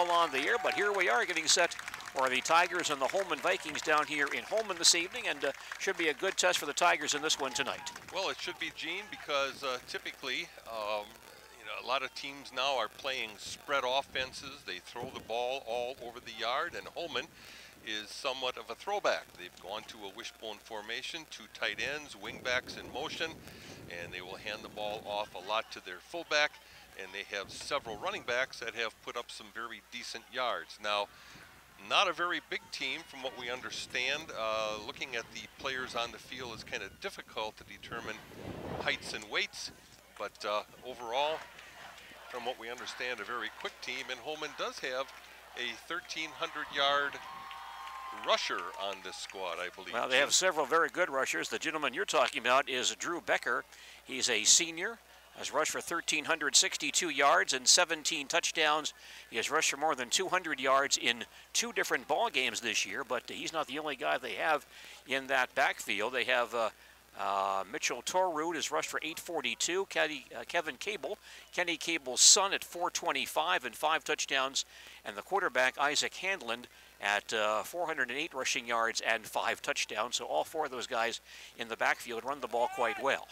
ball on the air, but here we are getting set for the Tigers and the Holmen Vikings down here in Holmen this evening, and should be a good test for the Tigers in this one tonight. Well, it should be, Gene, because typically, you know, a lot of teams now are playing spread offenses. They throw the ball all over the yard, and Holmen is somewhat of a throwback. They've gone to a wishbone formation, 2 tight ends, wingbacks in motion, and they will hand the ball off a lot to their fullback, and they have several running backs that have put up some very decent yards. Now, not a very big team from what we understand. Looking at the players on the field is kind of difficult to determine heights and weights, but overall, from what we understand, a very quick team, and Holmen does have a 1,300-yard rusher on this squad, I believe. Well, they have several very good rushers. The gentleman you're talking about is Drew Becker. He's a senior, has rushed for 1,362 yards and 17 touchdowns. He has rushed for more than 200 yards in 2 different ball games this year, but he's not the only guy they have in that backfield. They have Mitchell Torrud has rushed for 842. Kevin Cable, Kenny Cable's son, at 425 and 5 touchdowns, and the quarterback Isaac Handland at 408 rushing yards and 5 touchdowns. So all 4 of those guys in the backfield run the ball quite well.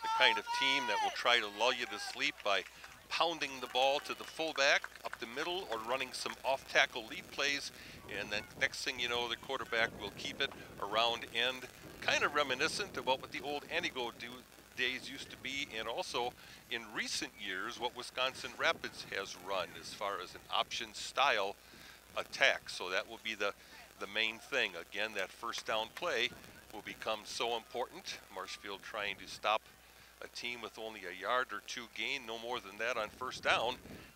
The kind of team that will try to lull you to sleep by pounding the ball to the fullback up the middle or running some off-tackle lead plays, and then next thing you know, the quarterback will keep it around end. Kind of reminiscent about what the old Antigo days used to be, and also in recent years what Wisconsin Rapids has run as far as an option style attack. So that will be the main thing. Again, that first down play will become so important. Marshfield trying to stop a team with only a yard or 2 gain, no more than that on first down,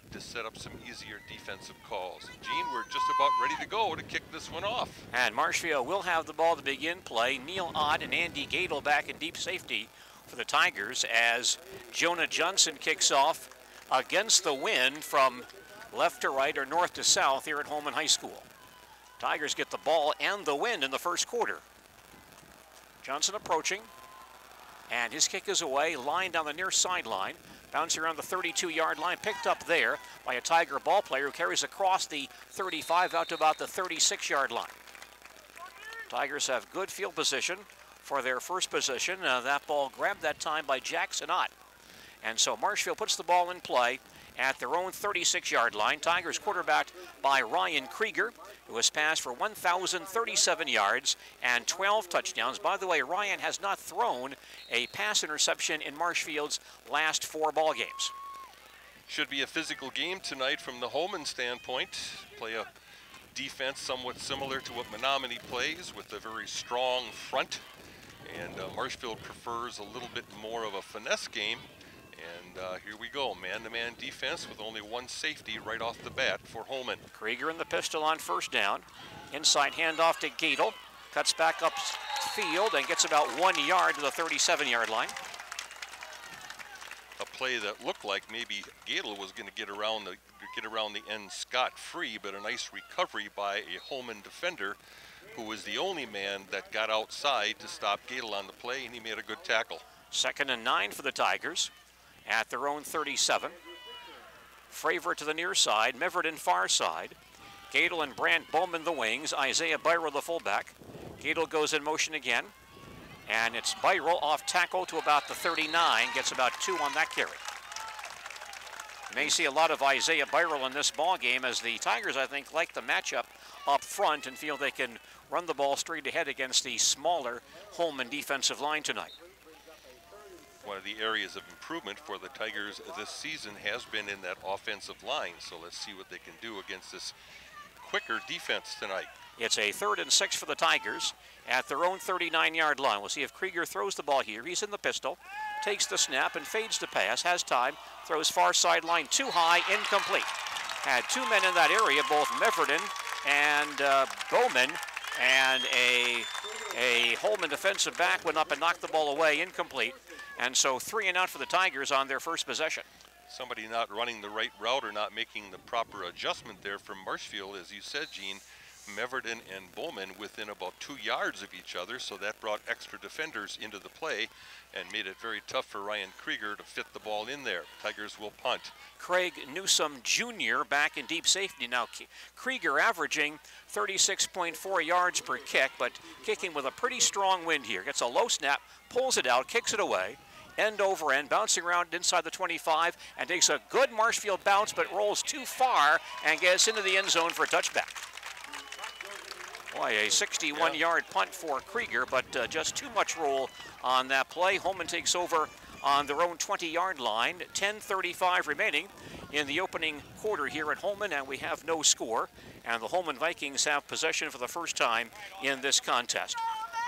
to set up some easier defensive calls. And Gene, we're just about ready to go to kick this one off. And Marshfield will have the ball to begin play. Neil Ott and Andy Gadel back in deep safety for the Tigers as Jonah Johnson kicks off against the wind from left to right or north to south here at Holmen High School. Tigers get the ball and the wind in the first quarter. Johnson approaching, and his kick is away, line down the near sideline, bouncing around the 32-yard line, picked up there by a Tiger ball player who carries across the 35 out to about the 36-yard line. Tigers have good field position for their first possession. That ball grabbed that time by Jackson Ott. And so Marshfield puts the ball in play at their own 36-yard line. Tigers quarterbacked by Ryan Krieger, who has passed for 1,037 yards and 12 touchdowns. By the way, Ryan has not thrown a pass interception in Marshfield's last 4 ball games. Should be a physical game tonight from the Holmen standpoint. Play a defense somewhat similar to what Menominee plays, with a very strong front. And Marshfield prefers a little bit more of a finesse game. And here we go, man-to-man defense with only 1 safety right off the bat for Holmen. Krieger in the pistol on first down. Inside handoff to Gadel. Cuts back up field and gets about 1 yard to the 37-yard line. A play that looked like maybe Gadel was going to get around the end scot-free, but a nice recovery by a Holmen defender who was the only man that got outside to stop Gadel on the play, and he made a good tackle. 2nd and 9 for the Tigers at their own 37. Fravor to the near side, Meverton far side. Gadel and Brandt Bowman the wings, Isaiah Byro the fullback. Gadel goes in motion again, and it's Byro off tackle to about the 39, gets about 2 on that carry. May see a lot of Isaiah Byro in this ball game, as the Tigers, I think, like the matchup up front and feel they can run the ball straight ahead against the smaller Holmen defensive line tonight. One of the areas of improvement for the Tigers this season has been in that offensive line. So let's see what they can do against this quicker defense tonight. It's a 3rd and 6 for the Tigers at their own 39-yard line. We'll see if Krieger throws the ball here. He's in the pistol, takes the snap and fades the pass, has time, throws far sideline too high, incomplete. Had 2 men in that area, both Meverton and Bowman, and a Holmen defensive back went up and knocked the ball away, incomplete. And so 3 and out for the Tigers on their first possession. Somebody not running the right route or not making the proper adjustment there from Marshfield, as you said, Gene. Meverden and Bowman within about 2 yards of each other, so that brought extra defenders into the play and made it very tough for Ryan Krieger to fit the ball in there. Tigers will punt. Craig Newsome Jr. back in deep safety. Now Krieger averaging 36.4 yards per kick, but kicking with a pretty strong wind here. Gets a low snap, pulls it out, kicks it away, end over end, bouncing around inside the 25, and takes a good Marshfield bounce, but rolls too far and gets into the end zone for a touchback. Boy, a 61-yard punt for Krieger, but just too much roll on that play. Holmen takes over on their own 20-yard line. 10:35 remaining in the opening quarter here at Holmen, and we have no score. And the Holmen Vikings have possession for the first time in this contest.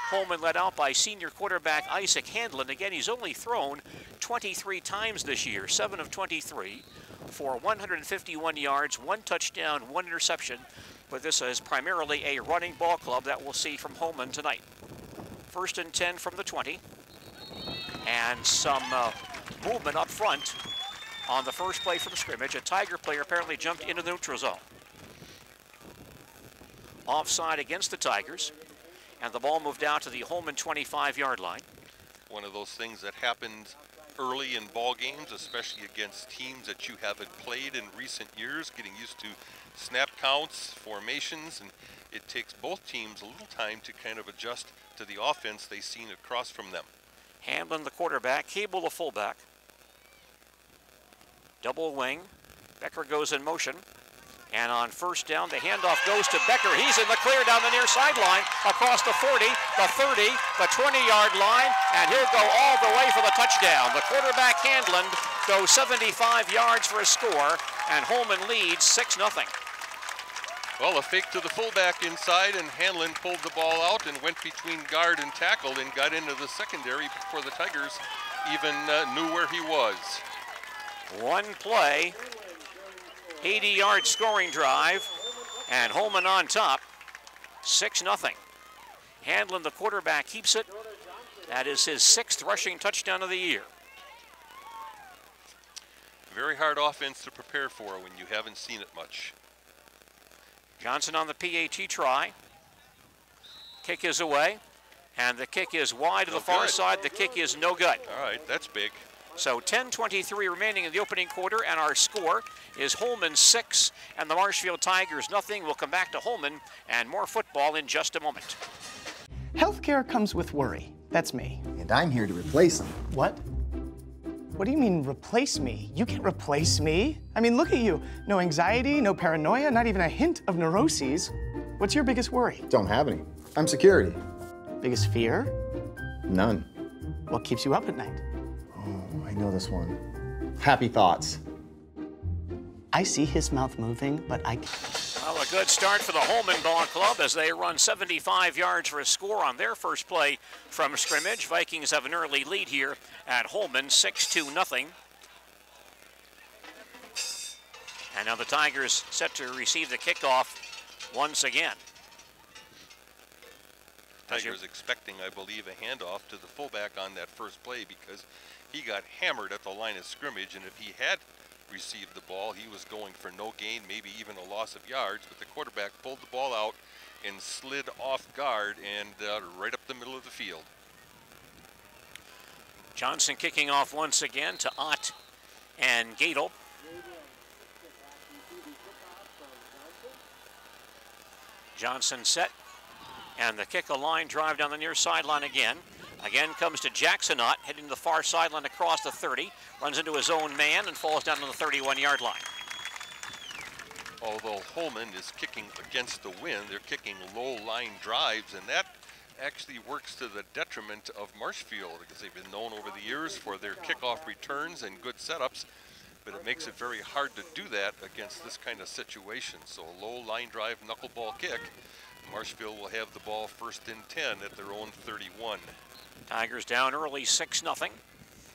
Holmen led out by senior quarterback Isaac Handlin. Again, he's only thrown 23 times this year, 7 of 23, for 151 yards, 1 touchdown, 1 interception. But this is primarily a running ball club that we'll see from Holmen tonight. 1st and 10 from the 20. And some movement up front on the first play from scrimmage. A Tiger player apparently jumped into the neutral zone. Offside against the Tigers. And the ball moved out to the Holmen 25-yard line. One of those things that happens early in ball games, especially against teams that you haven't played in recent years, getting used to snap counts, formations, and it takes both teams a little time to kind of adjust to the offense they've seen across from them. Hamlin, the quarterback, Cable, the fullback. Double wing. Becker goes in motion. And on first down, the handoff goes to Becker. He's in the clear down the near sideline, across the 40, the 30, the 20-yard line, and he'll go all the way for the touchdown. The quarterback, Handlin, goes 75 yards for a score, and Holmen leads 6-0. Well, a fake to the fullback inside, and Handlin pulled the ball out and went between guard and tackle and got into the secondary before the Tigers even knew where he was. One play, 80-yard scoring drive, and Holmen on top, 6-0. Handlin, the quarterback, keeps it. That is his 6th rushing touchdown of the year. Very hard offense to prepare for when you haven't seen it much. Johnson on the PAT try. Kick is away, and the kick is wide to the far side. The kick is no good. All right, that's big. So 10:23 remaining in the opening quarter, and our score is Holmen 6 and the Marshfield Tigers nothing. We'll come back to Holmen and more football in just a moment. Healthcare comes with worry. That's me. And I'm here to replace them. What? What do you mean, replace me? You can't replace me. I mean, look at you. No anxiety, no paranoia, not even a hint of neuroses. What's your biggest worry? Don't have any. I'm security. Biggest fear? None. What keeps you up at night? Oh, I know this one. Happy thoughts. I see his mouth moving, but I can't. Well, a good start for the Holmen Ball Club as they run 75 yards for a score on their first play from scrimmage. Vikings have an early lead here at Holmen, 6-0. And now the Tigers set to receive the kickoff once again. Tigers expecting, I believe, a handoff to the fullback on that first play because he got hammered at the line of scrimmage, and if he had received the ball, he was going for no gain, maybe even a loss of yards, but the quarterback pulled the ball out and slid off guard and right up the middle of the field. Johnson kicking off once again to Ott and Gadel. Johnson set, and the kick a line drive down the near sideline again. Again comes to Jackson Ott, heading to the far sideline across the 30, runs into his own man and falls down on the 31-yard line. Although Holmen is kicking against the wind, they're kicking low line drives, and that actually works to the detriment of Marshfield because they've been known over the years for their kickoff returns and good setups, but it makes it very hard to do that against this kind of situation. So a low line drive knuckleball kick, Marshfield will have the ball 1st and 10 at their own 31. Tigers down early, 6-0.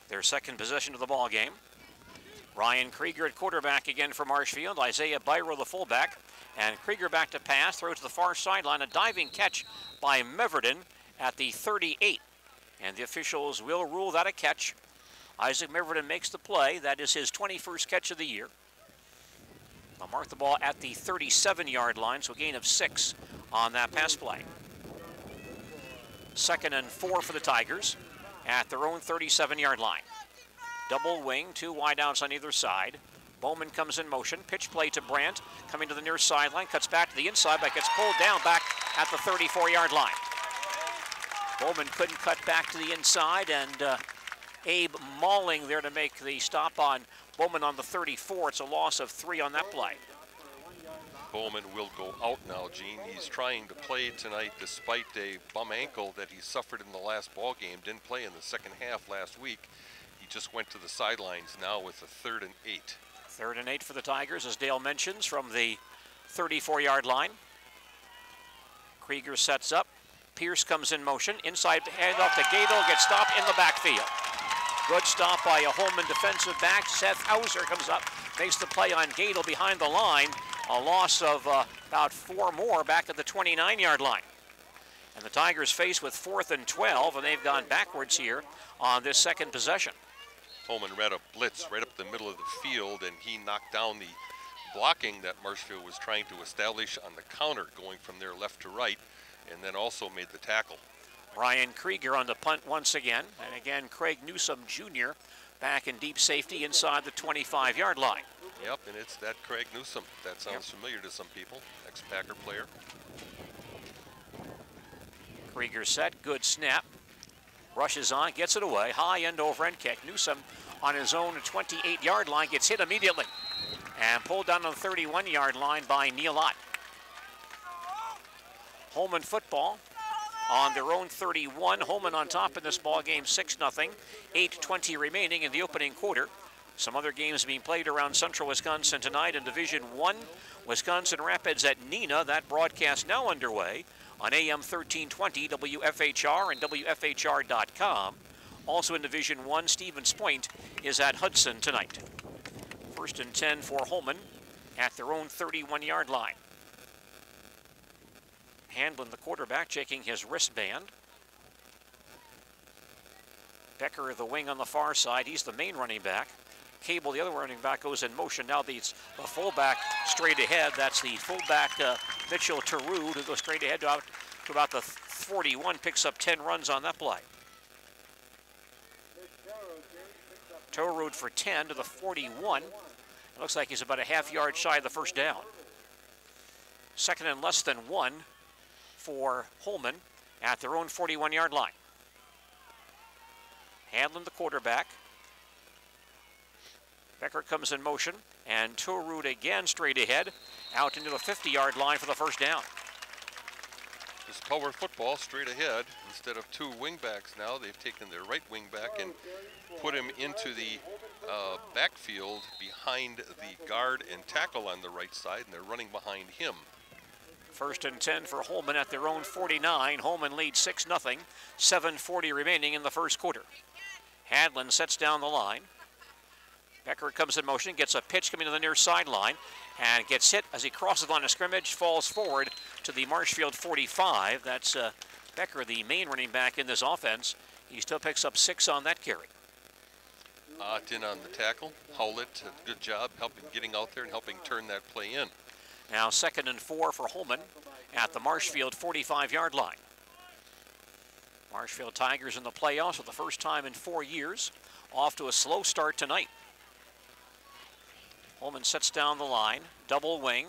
Their second possession of the ball game. Ryan Krieger at quarterback again for Marshfield. Isaiah Byro the fullback. And Krieger back to pass, throws to the far sideline. A diving catch by Meverden at the 38. And the officials will rule that a catch. Isaac Meverden makes the play. That is his 21st catch of the year. They'll mark the ball at the 37-yard line, so a gain of 6 on that pass play. 2nd and 4 for the Tigers at their own 37-yard line. Double wing, 2 wideouts on either side. Bowman comes in motion, pitch play to Brandt, coming to the near sideline, cuts back to the inside, but gets pulled down back at the 34-yard line. Bowman couldn't cut back to the inside, and Abe mauling there to make the stop on Bowman on the 34. It's a loss of 3 on that play. Bowman will go out now, Gene. He's trying to play tonight despite a bum ankle that he suffered in the last ball game. Didn't play in the second half last week. He just went to the sidelines now with a 3rd and 8. 3rd and 8 for the Tigers, as Dale mentions, from the 34-yard line. Krieger sets up. Pierce comes in motion. Inside handoff to Gadel, gets stopped in the backfield. Good stop by a Holmen defensive back. Seth Hauser comes up, makes the play on Gadel behind the line. A loss of about 4 more back at the 29-yard line. And the Tigers face with 4th and 12, and they've gone backwards here on this second possession. Holmen ran a blitz right up the middle of the field, and he knocked down the blocking that Marshfield was trying to establish on the counter, going from their left to right, and then also made the tackle. Ryan Krieger on the punt once again, and again Craig Newsome Jr. back in deep safety inside the 25-yard line. Yep, and it's that Craig Newsome. That sounds familiar to some people, ex-Packer player. Krieger set, good snap. Rushes on, gets it away, high end over end kick. Newsome on his own 28-yard line gets hit immediately and pulled down on the 31-yard line by Neil Ott. Holmen football on their own 31. Holmen on top in this ball game, 6-0. 8:20 remaining in the opening quarter. Some other games being played around central Wisconsin tonight in Division I. Wisconsin Rapids at Neenah. That broadcast now underway on AM 1320 WFHR and WFHR.com. Also in Division I, Stevens Point is at Hudson tonight. 1st and 10 for Holmen at their own 31-yard line. Handlin, the quarterback, checking his wristband. Becker, the wing on the far side, he's the main running back. Cable, the other running back, goes in motion. Now the fullback straight ahead. That's the fullback, Mitchell Terud, who goes straight ahead to about the 41, picks up 10 runs on that play. Terud for 10 to the 41. It looks like he's about a half-yard shy of the first down. 2nd and less than 1 for Holmen at their own 41-yard line. Handlin, the quarterback. Becker comes in motion, and Terud again straight ahead, out into the 50-yard line for the first down. This power football straight ahead. Instead of 2 wingbacks now, they've taken their right wingback and put him into the backfield behind the guard and tackle on the right side, and they're running behind him. 1st and 10 for Holmen at their own 49. Holmen leads 6-0. 7:40 remaining in the first quarter. Handlin sets down the line. Becker comes in motion, gets a pitch coming to the near sideline, and gets hit as he crosses the line of scrimmage, falls forward to the Marshfield 45. That's Becker, the main running back in this offense. He still picks up 6 on that carry. Ott in on the tackle. Howlett, a good job helping getting out there and helping turn that play in. Now 2nd and 4 for Holmen at the Marshfield 45-yard line. Marshfield Tigers in the playoffs for the first time in 4 years. Off to a slow start tonight. Holmen sets down the line, double wing.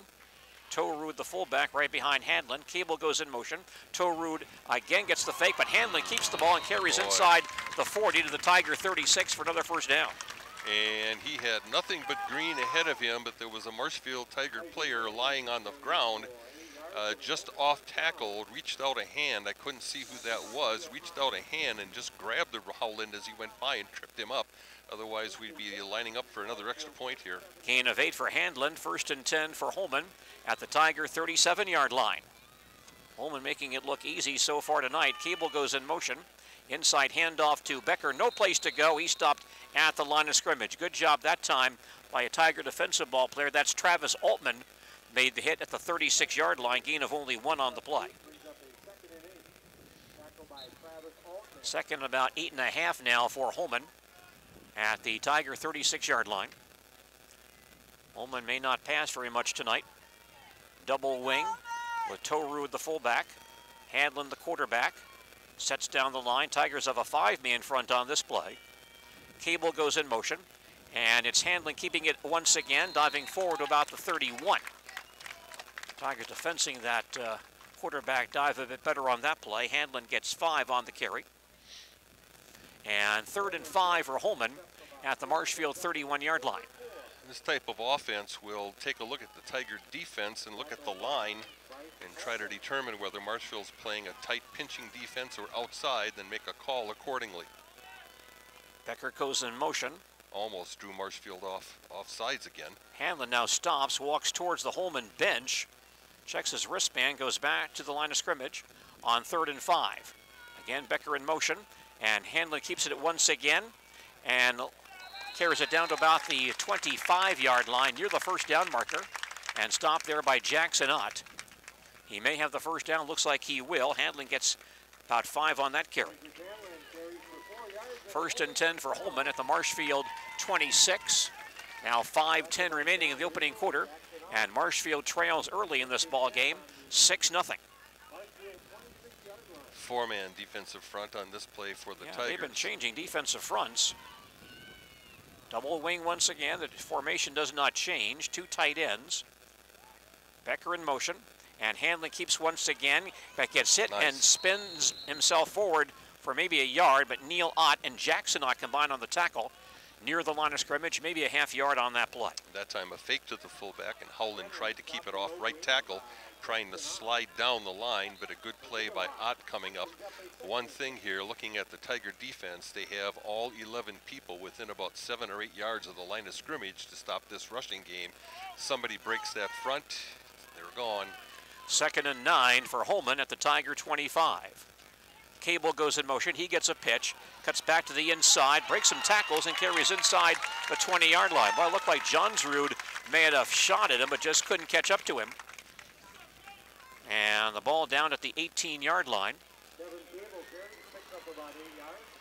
Terud, the fullback, right behind Handlin. Cable goes in motion. Terud again gets the fake, but Handlin keeps the ball and carries inside the 40 to the Tiger 36 for another first down. And he had nothing but green ahead of him, but there was a Marshfield Tiger player lying on the ground, just off tackle, reached out a hand. I couldn't see who that was. Reached out a hand and just grabbed the Howland as he went by and tripped him up. Otherwise, we'd be lining up for another extra point here. Gain of 8 for Handlin. 1st and 10 for Holmen at the Tiger 37-yard line. Holmen making it look easy so far tonight. Cable goes in motion. Inside handoff to Becker. No place to go. He stopped at the line of scrimmage. Good job that time by a Tiger defensive ball player. That's Travis Altman. Made the hit at the 36-yard line. Gain of only 1 on the play. 2nd about 8.5 now for Holmen at the Tiger 36-yard line. Holmen may not pass very much tonight. Double wing with Toru the fullback. Handlin the quarterback. Sets down the line. Tigers have a 5-man front on this play. Cable goes in motion. And it's Handlin keeping it once again, diving forward to about the 31. Tigers defending that quarterback dive a bit better on that play. Handlin gets 5 on the carry. And 3rd and 5 for Holmen at the Marshfield 31-yard line. This type of offense will take a look at the Tiger defense and look at the line and try to determine whether Marshfield's playing a tight pinching defense or outside, then make a call accordingly. Becker goes in motion. Almost drew Marshfield off sides again. Handlin now stops, walks towards the Holmen bench, checks his wristband, goes back to the line of scrimmage on 3rd and 5. Again, Becker in motion, and Handlin keeps it once again, and carries it down to about the 25-yard line near the first down marker, and stopped there by Jackson Ott. He may have the first down, looks like he will. Handlin gets about 5 on that carry. 1st and 10 for Holmen at the Marshfield 26. Now 5:10 remaining in the opening quarter, and Marshfield trails early in this ball game, 6-0. 4-man defensive front on this play for the Tigers. They've been changing defensive fronts. Double wing once again. The formation does not change. 2 tight ends. Becker in motion, and Handlin keeps once again. Beck gets hit and spins himself forward for maybe a yard, but Neil Ott and Jackson Ott combined on the tackle near the line of scrimmage, maybe a half yard on that play. That time a fake to the fullback, and Howland tried to keep it off right tackle, trying to slide down the line, but a good play by Ott coming up. One thing here, looking at the Tiger defense, they have all 11 people within about 7 or 8 yards of the line of scrimmage to stop this rushing game. Somebody breaks that front, they're gone. 2nd and 9 for Holmen at the Tiger 25. Cable goes in motion. He gets a pitch, cuts back to the inside, breaks some tackles, and carries inside the 20-yard line. Well, it looked like Johnsrud may have shot at him, but just couldn't catch up to him. And the ball down at the 18-yard line.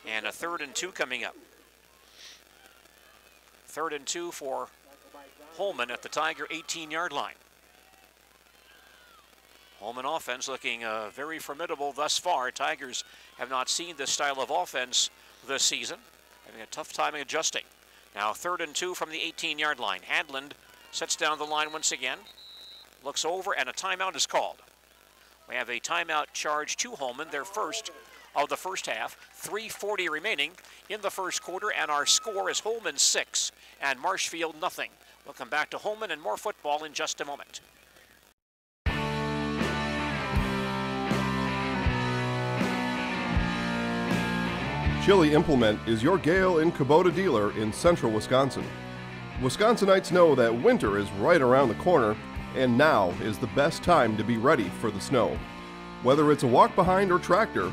And a 3rd and 2 coming up. 3rd and 2 for Holmen at the Tiger 18-yard line. Holmen offense looking very formidable thus far. Tigers have not seen this style of offense this season, having a tough time adjusting. Now 3rd and 2 from the 18-yard line. Handlin sets down the line once again, looks over, and a timeout is called. We have a timeout charge to Holmen, their first of the first half. 3:40 remaining in the first quarter, and our score is Holmen 6 and Marshfield nothing. We'll come back to Holmen and more football in just a moment. Chili Implement is your Gale and Kubota dealer in central Wisconsin. Wisconsinites know that winter is right around the corner, and now is the best time to be ready for the snow. Whether it's a walk-behind or tractor,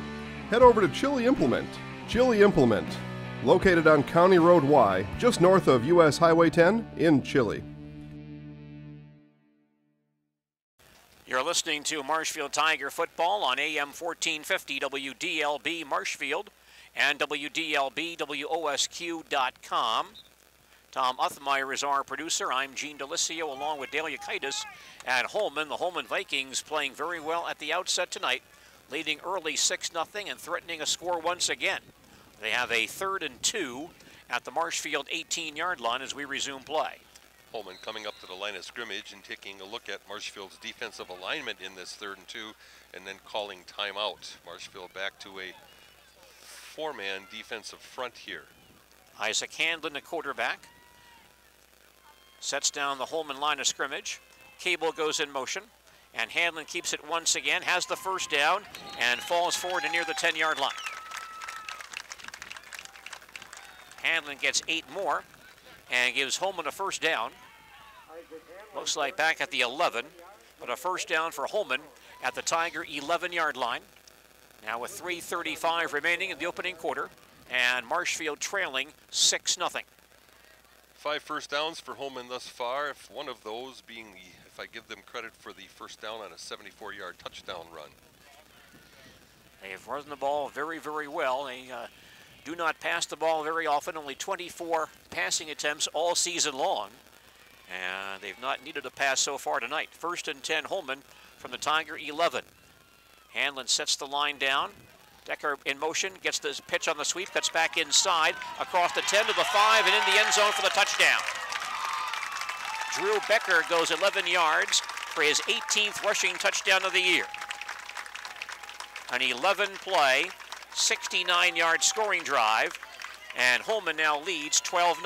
head over to Chili Implement. Chili Implement, located on County Road Y, just north of US Highway 10 in Chili. You're listening to Marshfield Tiger football on AM 1450 WDLB Marshfield and WDLB-WOSQ.com. Tom Uthmeyer is our producer. I'm Gene Delisio along with Dale Yukaitis at Holmen. The Holmen Vikings playing very well at the outset tonight, leading early 6-0 and threatening a score once again. They have a 3rd and 2 at the Marshfield 18-yard line as we resume play. Holmen coming up to the line of scrimmage and taking a look at Marshfield's defensive alignment in this 3rd and 2, and then calling timeout. Marshfield back to a 4-man defensive front here. Isaac Handlin, the quarterback, sets down the Holmen line of scrimmage. Cable goes in motion, and Handlin keeps it once again, has the first down, and falls forward to near the 10-yard line. Handlin gets 8 more and gives Holmen a first down. Looks like back at the 11, but a first down for Holmen at the Tiger 11-yard line. Now with 3:35 remaining in the opening quarter, and Marshfield trailing 6-0. 5 first downs for Holmen thus far, if one of those being, if I give them credit for the first down on a 74-yard touchdown run. They've run the ball very, very well. They do not pass the ball very often, only 24 passing attempts all season long. And they've not needed a pass so far tonight. 1st and 10, Holmen from the Tiger 11. Hanlon sets the line down. Decker in motion, gets the pitch on the sweep, cuts back inside, across the 10 to the 5, and in the end zone for the touchdown. Drew Becker goes 11 yards for his 18th rushing touchdown of the year. An 11-play, 69-yard scoring drive, and Holmen now leads 12-0.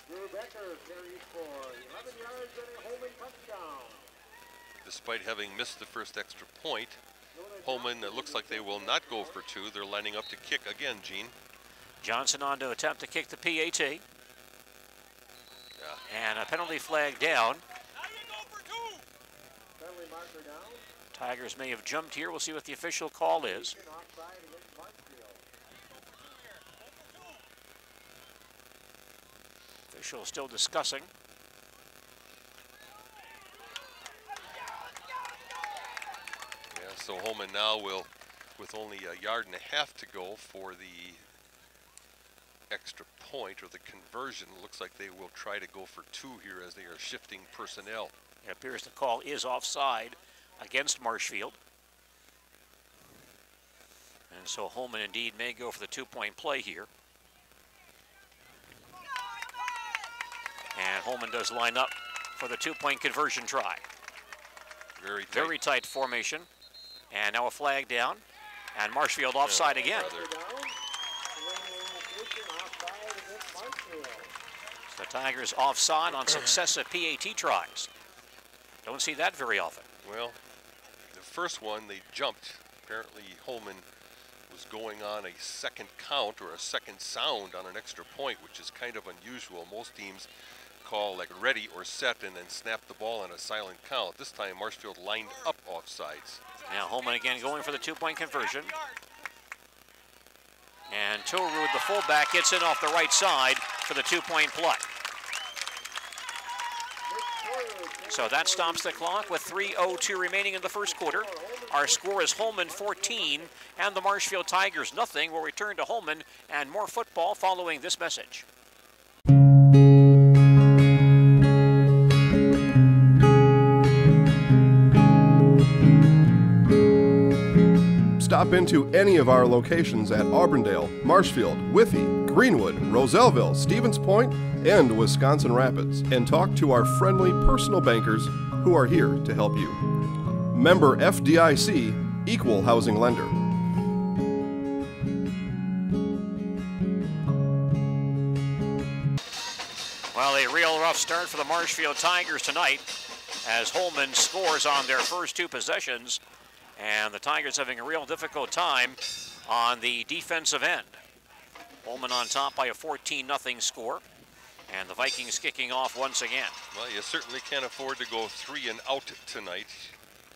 Drew Becker carries for 11 yards and a Holmen touchdown. Despite having missed the first extra point, Holmen, it looks like they will not go for two. They're lining up to kick again, Gene. Johnson on to attempt to kick the PAT. Yeah. And a penalty flag down. Penalty marker down. Tigers may have jumped here. We'll see what the official call is. Offside against Marshfield. Official still discussing. Yeah, so Holmen now will, with only a yard and a half to go for the extra point or the conversion, looks like they will try to go for two here as they are shifting personnel. It appears the call is offside against Marshfield. And so Holmen indeed may go for the two-point play here. And Holmen does line up for the two-point conversion try. Very tight. Very tight formation. And now a flag down. And Marshfield offside again. The Tigers offside on successive PAT tries. Don't see that very often. Well, the first one they jumped. Apparently Holmen was going on a second count or a second sound on an extra point, which is kind of unusual. Most teams call like ready or set and then snap the ball on a silent count. This time Marshfield lined up offsides. Now Holmen again going for the two-point conversion. And Torud, the fullback, gets in off the right side for the two-point play. So that stops the clock with 3:02 remaining in the first quarter. Our score is Holmen 14 and the Marshfield Tigers nothing. We'll return to Holmen and more football following this message. Stop into any of our locations at Auburndale, Marshfield, Withee, Greenwood, Roselleville, Stevens Point, and Wisconsin Rapids, and talk to our friendly personal bankers who are here to help you. Member FDIC, Equal Housing Lender. Well, a real rough start for the Marshfield Tigers tonight as Holmen scores on their first two possessions. And the Tigers having a real difficult time on the defensive end. Holmen on top by a 14-0 score. And the Vikings kicking off once again. Well, you certainly can't afford to go 3 and out tonight.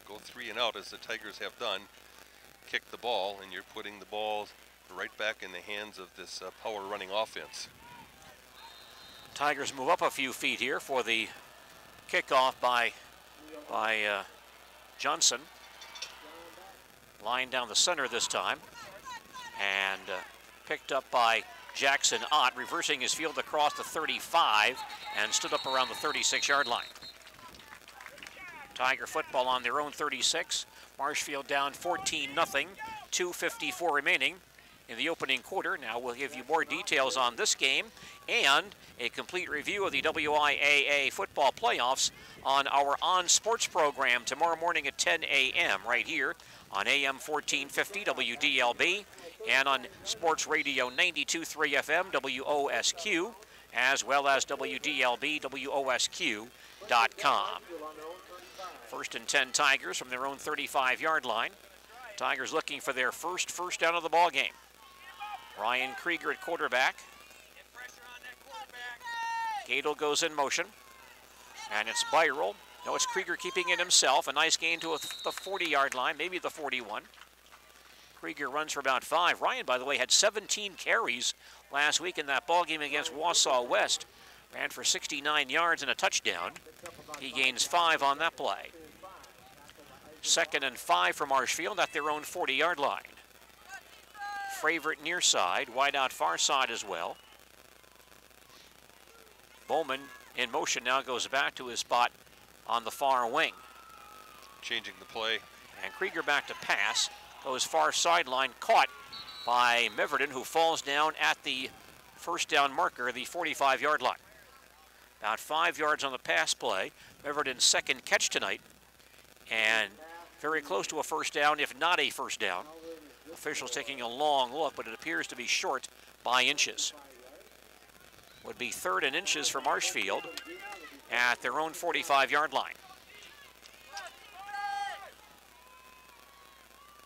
Go 3 and out as the Tigers have done. Kick the ball, and you're putting the ball right back in the hands of this power running offense. Tigers move up a few feet here for the kickoff by Johnson. Line down the center this time, and picked up by Jackson Ott, reversing his field across the 35 and stood up around the 36-yard line. Tiger football on their own 36. Marshfield down 14-0, 2:54 remaining in the opening quarter. Now we'll give you more details on this game and a complete review of the WIAA football playoffs on our On Sports program tomorrow morning at 10 a.m. right here on AM 1450 WDLB and on Sports Radio 92.3 FM WOSQ, as well as WDLB WOSQ.com. 1st and 10 Tigers from their own 35-yard line. Tigers looking for their first down of the ball game. Ryan Krieger at quarterback. Gadel goes in motion, and it's Byral. No, it's Krieger keeping it himself. A nice gain to the 40-yard line, maybe the 41. Krieger runs for about 5. Ryan, by the way, had 17 carries last week in that ball game against Wausau West. Ran for 69 yards and a touchdown. He gains 5 on that play. 2nd and 5 for Marshfield at their own 40-yard line. Favorite near side, wide out far side as well. Bowman in motion now, goes back to his spot on the far wing. Changing the play. And Krieger back to pass, goes far sideline, caught by Meverden, who falls down at the first down marker, the 45-yard line. About 5 yards on the pass play. Meverden's second catch tonight, and very close to a first down, if not a first down. Officials taking a long look, but it appears to be short by inches. Would be 3rd and inches for Marshfield at their own 45-yard line.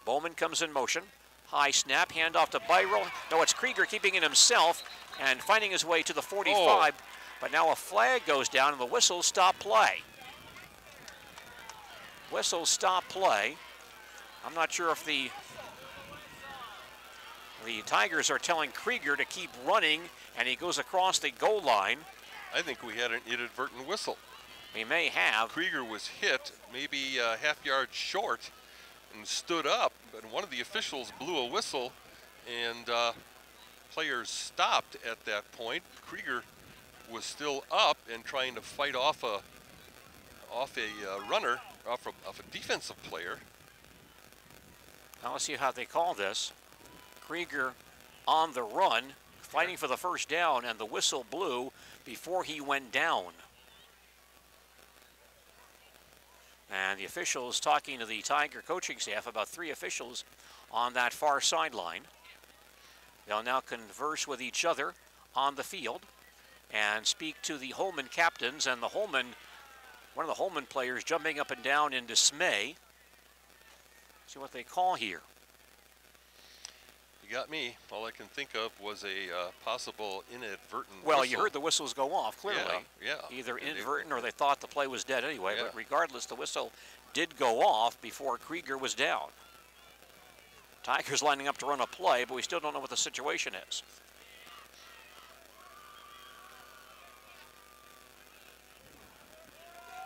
Bowman comes in motion. High snap, handoff to Byroll. No, it's Krieger keeping it himself and finding his way to the 45. Oh. But now a flag goes down and the whistle stop play. Whistle stop play. I'm not sure if the Tigers are telling Krieger to keep running and he goes across the goal line. I think we had an inadvertent whistle. We may have. Krieger was hit maybe a half yard short and stood up, but one of the officials blew a whistle and players stopped at that point. Krieger was still up and trying to fight off a runner, off a defensive player. Now let's see how they call this. Krieger on the run, fighting for the first down, and the whistle blew before he went down. And the officials talking to the Tiger coaching staff, about 3 officials on that far sideline. They'll now converse with each other on the field and speak to the Holmen captains, and one of the Holmen players jumping up and down in dismay. See what they call here. You got me. All I can think of was a possible inadvertent Well, whistle. You heard the whistles go off, clearly. Yeah. Either inadvertent or they thought the play was dead anyway, but regardless, the whistle did go off before Krieger was down. Tigers lining up to run a play, but we still don't know what the situation is.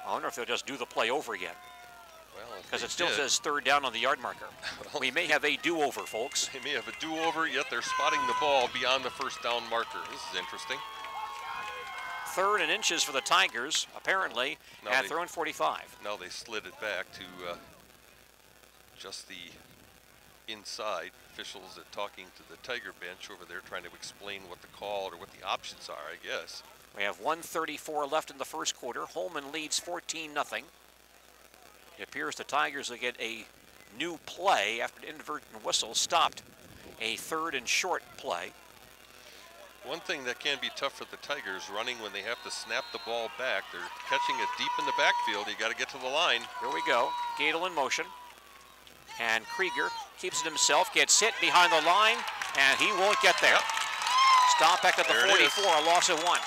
I wonder if they'll just do the play over again. Because it still says 3rd down on the yard marker. Well, we may have a do-over, folks. They may have a do-over, yet they're spotting the ball beyond the first down marker. This is interesting. 3rd and inches for the Tigers, apparently, at their own 45. Now they slid it back to just the inside. Officials are talking to the Tiger bench over there, trying to explain what the call or what the options are, I guess. We have 1:34 left in the first quarter. Holmen leads 14-0. It appears the Tigers will get a new play after an inadvertent whistle stopped a 3rd and short play. One thing that can be tough for the Tigers, running when they have to snap the ball back. They're catching it deep in the backfield. You got to get to the line. Here we go. Gadel in motion. And Krieger keeps it himself, gets hit behind the line, and he won't get there. Yep. Stop back at the 44, a loss of 1.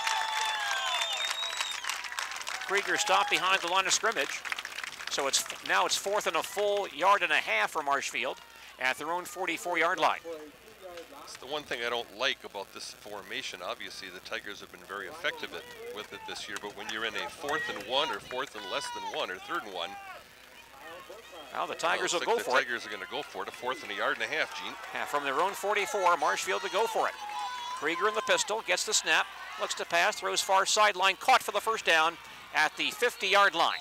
Krieger stopped behind the line of scrimmage. So now it's 4th and a full yard and a half for Marshfield at their own 44-yard line. It's the one thing I don't like about this formation. Obviously, the Tigers have been very effective with it this year, but when you're in a 4th and 1 or 4th and less than 1 or 3rd and 1, well, the Tigers will go for it. The Tigers are going to go for it, a 4th and a yard and a half, Gene. Yeah, from their own 44, Marshfield to go for it. Krieger in the pistol, gets the snap, looks to pass, throws far sideline, caught for the first down at the 50-yard line.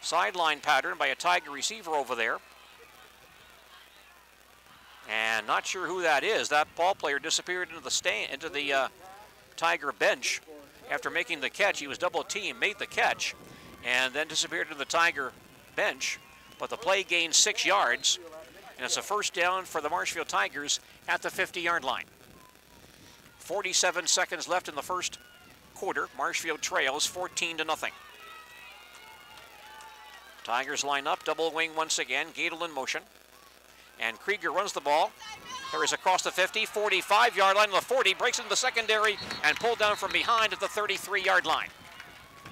Sideline pattern by a Tiger receiver over there. And not sure who that is. That ball player disappeared into the Tiger bench after making the catch. He was double teamed, made the catch, and then disappeared into the Tiger bench. But the play gained 6 yards, and it's a first down for the Marshfield Tigers at the 50-yard line. 47 seconds left in the first quarter. Marshfield trails 14-0. Tigers line up, double wing once again, Gadel in motion. And Krieger runs the ball. Carries across the 50, 45-yard line, the 40, breaks into the secondary, and pulled down from behind at the 33-yard line.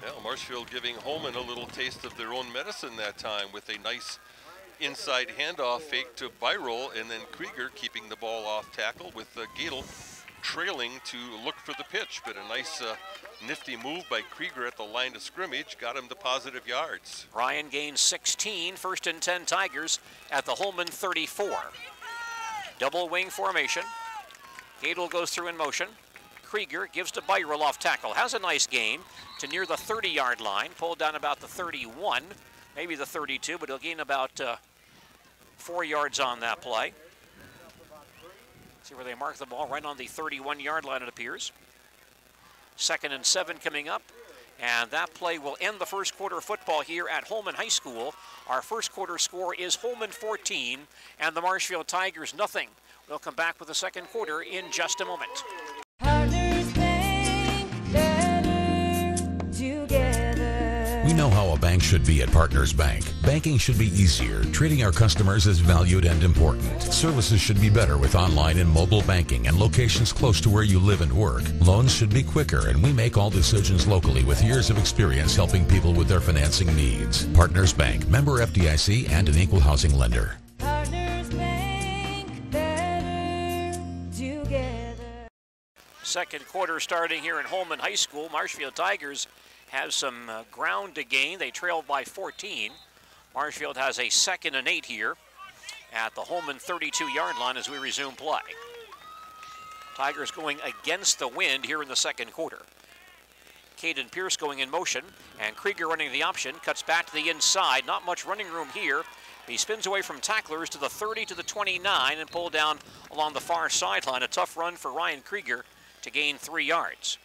Well, Marshfield giving Holmen a little taste of their own medicine that time with a nice inside handoff fake to Byroll, and then Krieger keeping the ball off tackle with Gadel trailing to look for the pitch, but a nice nifty move by Krieger at the line of scrimmage got him the positive yards. Ryan gains 16, 1st and 10 Tigers at the Holmen 34. Double wing formation. Gadel goes through in motion. Krieger gives to Byral off tackle. Has a nice gain to near the 30-yard line. Pulled down about the 31, maybe the 32, but he'll gain about 4 yards on that play. See where they mark the ball, right on the 31-yard line, it appears. 2nd and 7 coming up. And that play will end the first quarter of football here at Holmen High School. Our first quarter score is Holmen 14 and the Marshfield Tigers nothing. We'll come back with the second quarter in just a moment. Partners Bank, better together. We know how a bank should be at Partners Bank. Banking should be easier. Treating our customers as valued and important. Services should be better with online and mobile banking and locations close to where you live and work. Loans should be quicker, and we make all decisions locally with years of experience helping people with their financing needs. Partners Bank, member FDIC, and an equal housing lender. Partners Bank, better together. Second quarter starting here in Holmen High School. Marshfield Tigers have some ground to gain. They trail by 14. Marshfield has a 2nd and 8 here at the Holmen 32-yard line as we resume play. Tigers going against the wind here in the second quarter. Caden Pierce going in motion, and Krieger running the option, cuts back to the inside. Not much running room here. He spins away from tacklers to the 30 to the 29 and pulled down along the far sideline. A tough run for Ryan Krieger to gain 3 yards.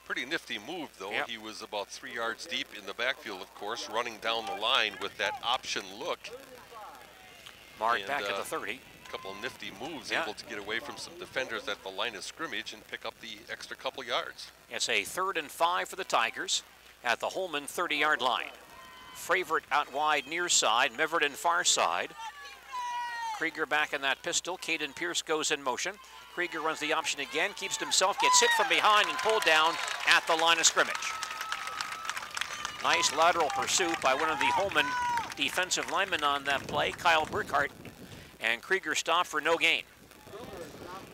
Pretty nifty move, though. Yep. He was about 3 yards deep in the backfield, of course, running down the line with that option look. Mark back at the 30. A couple of nifty moves, Yeah. able to get away from some defenders at the line of scrimmage and pick up the extra couple yards. It's a 3rd and 5 for the Tigers at the Holmen 30-yard line. Favorite out wide near side, Meverton far side. Krieger back in that pistol. Caden Pierce goes in motion. Krieger runs the option again, keeps himself, gets hit from behind and pulled down at the line of scrimmage. Nice lateral pursuit by one of the Holmen defensive linemen on that play, Kyle Burkhart, and Krieger stopped for no gain.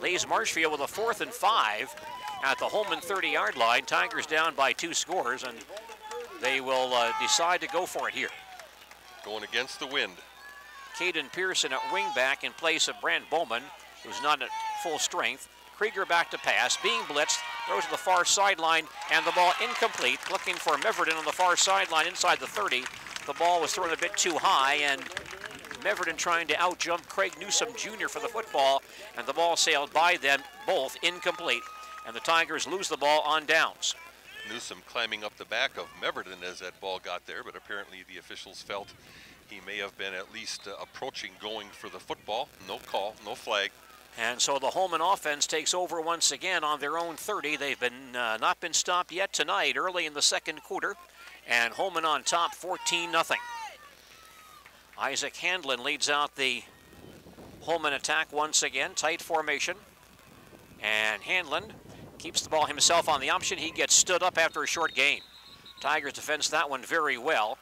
Leaves Marshfield with a 4th and 5 at the Holmen 30-yard line. Tigers down by 2 scores, and they will decide to go for it here. Going against the wind. Caden Pearson at wingback in place of Brant Bowman, who's not at full strength. Krieger back to pass, being blitzed, throws to the far sideline, and the ball incomplete. Looking for Meverton on the far sideline inside the 30. The ball was thrown a bit too high, and Meverton trying to out-jump Craig Newsom Jr. for the football, and the ball sailed by them, both incomplete. And the Tigers lose the ball on downs. Newsom climbing up the back of Meverton as that ball got there, but apparently the officials felt he may have been at least approaching going for the football. No call, no flag. And so the Holmen offense takes over once again on their own 30. They've been not been stopped yet tonight, early in the second quarter. And Holmen on top, 14-0. Isaac Handlin leads out the Holmen attack once again, tight formation. And Handlin keeps the ball himself on the option. He gets stood up after a short gain. Tigers defends that one very well.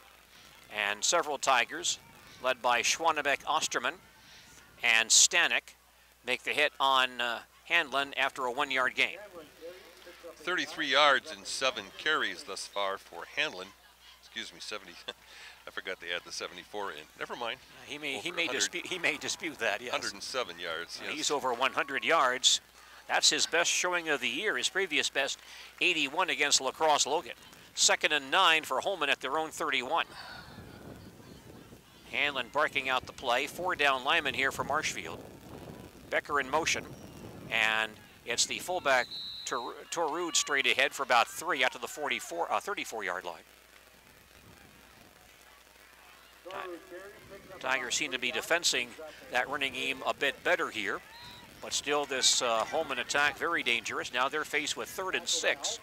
And several Tigers, led by Schwannebeck Osterman and Stanek, make the hit on Handlin after a 1-yard gain. 33 yards and 7 carries thus far for Handlin. Excuse me, 70. I forgot to add the 74 in. Never mind. He may dispute that, yes. 107 yards, yes. He's over 100 yards. That's his best showing of the year. His previous best, 81 against La Crosse Logan. 2nd and 9 for Holmen at their own 31. Handlin barking out the play. 4 down linemen here for Marshfield. Becker in motion, and it's the fullback Torud straight ahead for about 3 out to the 34-yard line. Tigers seem to be defending that running game a bit better here, but still this Holmen attack very dangerous. Now they're faced with 3rd and 6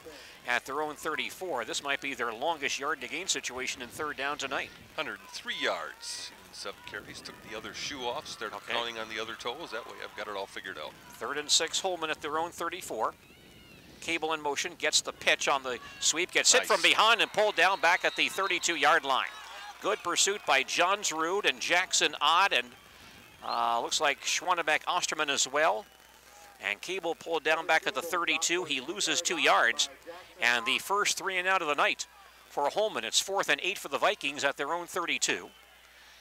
at their own 34. This might be their longest yard to gain situation in 3rd down tonight. 103 yards. 7 carries, took the other shoe off, started counting on the other toes. That way I've got it all figured out. 3rd and 6, Holmen at their own 34. Cable in motion, gets the pitch on the sweep, gets hit from behind and pulled down back at the 32-yard line. Good pursuit by Johns Rude and Jackson Odd, and looks like Schwannebeck Osterman as well. And Cable pulled down back at the 32. He loses 2 yards, and the first 3 and out of the night for Holmen. It's 4th and 8 for the Vikings at their own 32.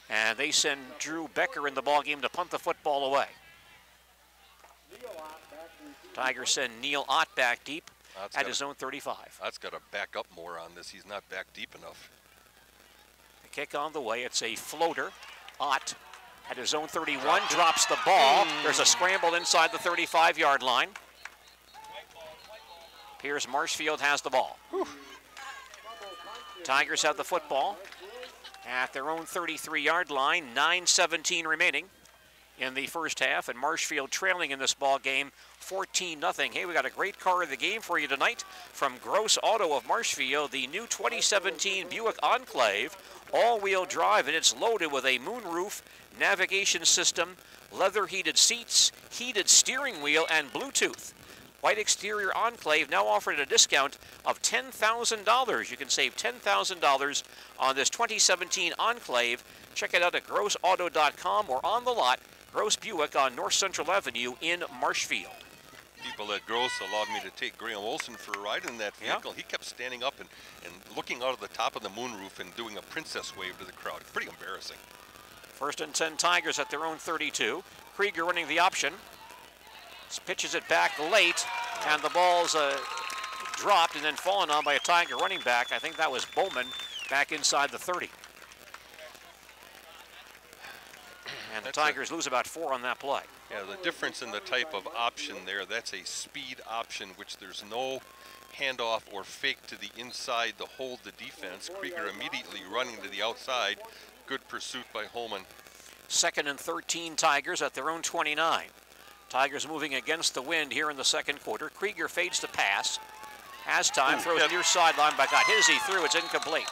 And they send Drew Becker in the ballgame to punt the football away. Tigers send Neil Ott back deep Ott's at got his own 35. Ott's got to back up more on this. He's not back deep enough. The kick on the way. It's a floater. Ott at his own 31 drops the ball. There's a scramble inside the 35-yard line. Piers Marshfield has the ball. Tigers have the football at their own 33-yard line. 9:17 remaining in the first half, and Marshfield trailing in this ball game 14-0. Hey, we got a great car of the game for you tonight from Gross Auto of Marshfield, the new 2017 Buick Enclave, all-wheel drive, and it's loaded with a moonroof, navigation system, leather heated seats, heated steering wheel, and Bluetooth. White exterior Enclave now offered at a discount of $10,000. You can save $10,000 on this 2017 Enclave. Check it out at grossauto.com or on the lot, Gross Buick on North Central Avenue in Marshfield. People at Gross allowed me to take Graham Olson for a ride in that vehicle. He kept standing up and looking out of the top of the moonroof and doing a princess wave to the crowd. Pretty embarrassing. 1st and 10 Tigers at their own 32. Krieger running the option. Pitches it back late, and the ball's dropped and then fallen on by a Tiger running back. I think that was Bowman back inside the 30. And the Tigers lose about 4 on that play. Yeah, the difference in the type of option there, that's a speed option, which there's no handoff or fake to the inside to hold the defense. Krieger immediately running to the outside. Good pursuit by Holmen. 2nd and 13 Tigers at their own 29. Tigers moving against the wind here in the second quarter. Krieger fades to pass. Has time, throws near sideline, but got hit as he threw. It's incomplete.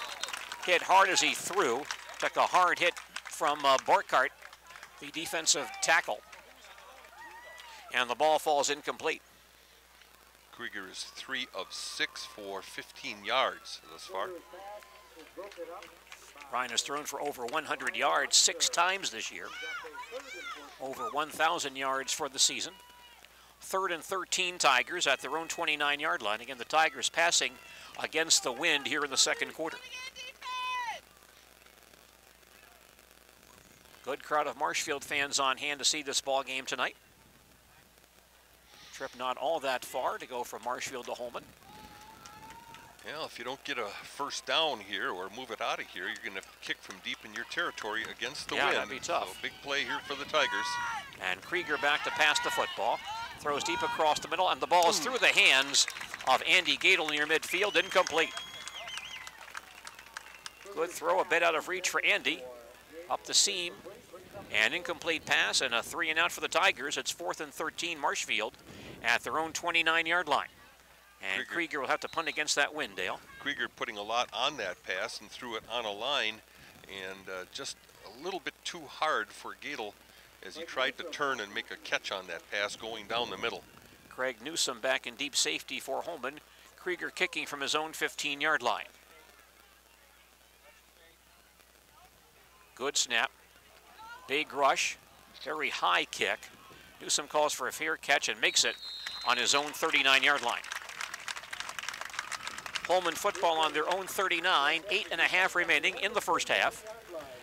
Hit hard as he threw. Took a hard hit from Borkart, the defensive tackle. And the ball falls incomplete. Krieger is 3 of 6 for 15 yards thus far. Ryan has thrown for over 100 yards 6 times this year. Over 1,000 yards for the season. 3rd and 13 Tigers at their own 29-yard line. Again, the Tigers passing against the wind here in the second quarter. Good crowd of Marshfield fans on hand to see this ball game tonight. Trip not all that far to go from Marshfield to Holmen. Yeah, if you don't get a first down here or move it out of here, you're going to kick from deep in your territory against the wind. That'd be tough. So big play here for the Tigers. And Krieger back to pass the football. Throws deep across the middle, and the ball is through the hands of Andy Gadel near midfield, incomplete. Good throw, a bit out of reach for Andy. Up the seam, an incomplete pass, and a 3-and-out for the Tigers. It's 4th and 13 Marshfield at their own 29-yard line. And Krieger will have to punt against that wind, Dale. Krieger putting a lot on that pass and threw it on a line, and just a little bit too hard for Gadel as he tried to turn and make a catch on that pass going down the middle. Craig Newsom back in deep safety for Holmen. Krieger kicking from his own 15-yard line. Good snap. Big rush. Very high kick. Newsom calls for a fair catch and makes it on his own 39-yard line. Holmen football on their own 39, 8.5 remaining in the first half.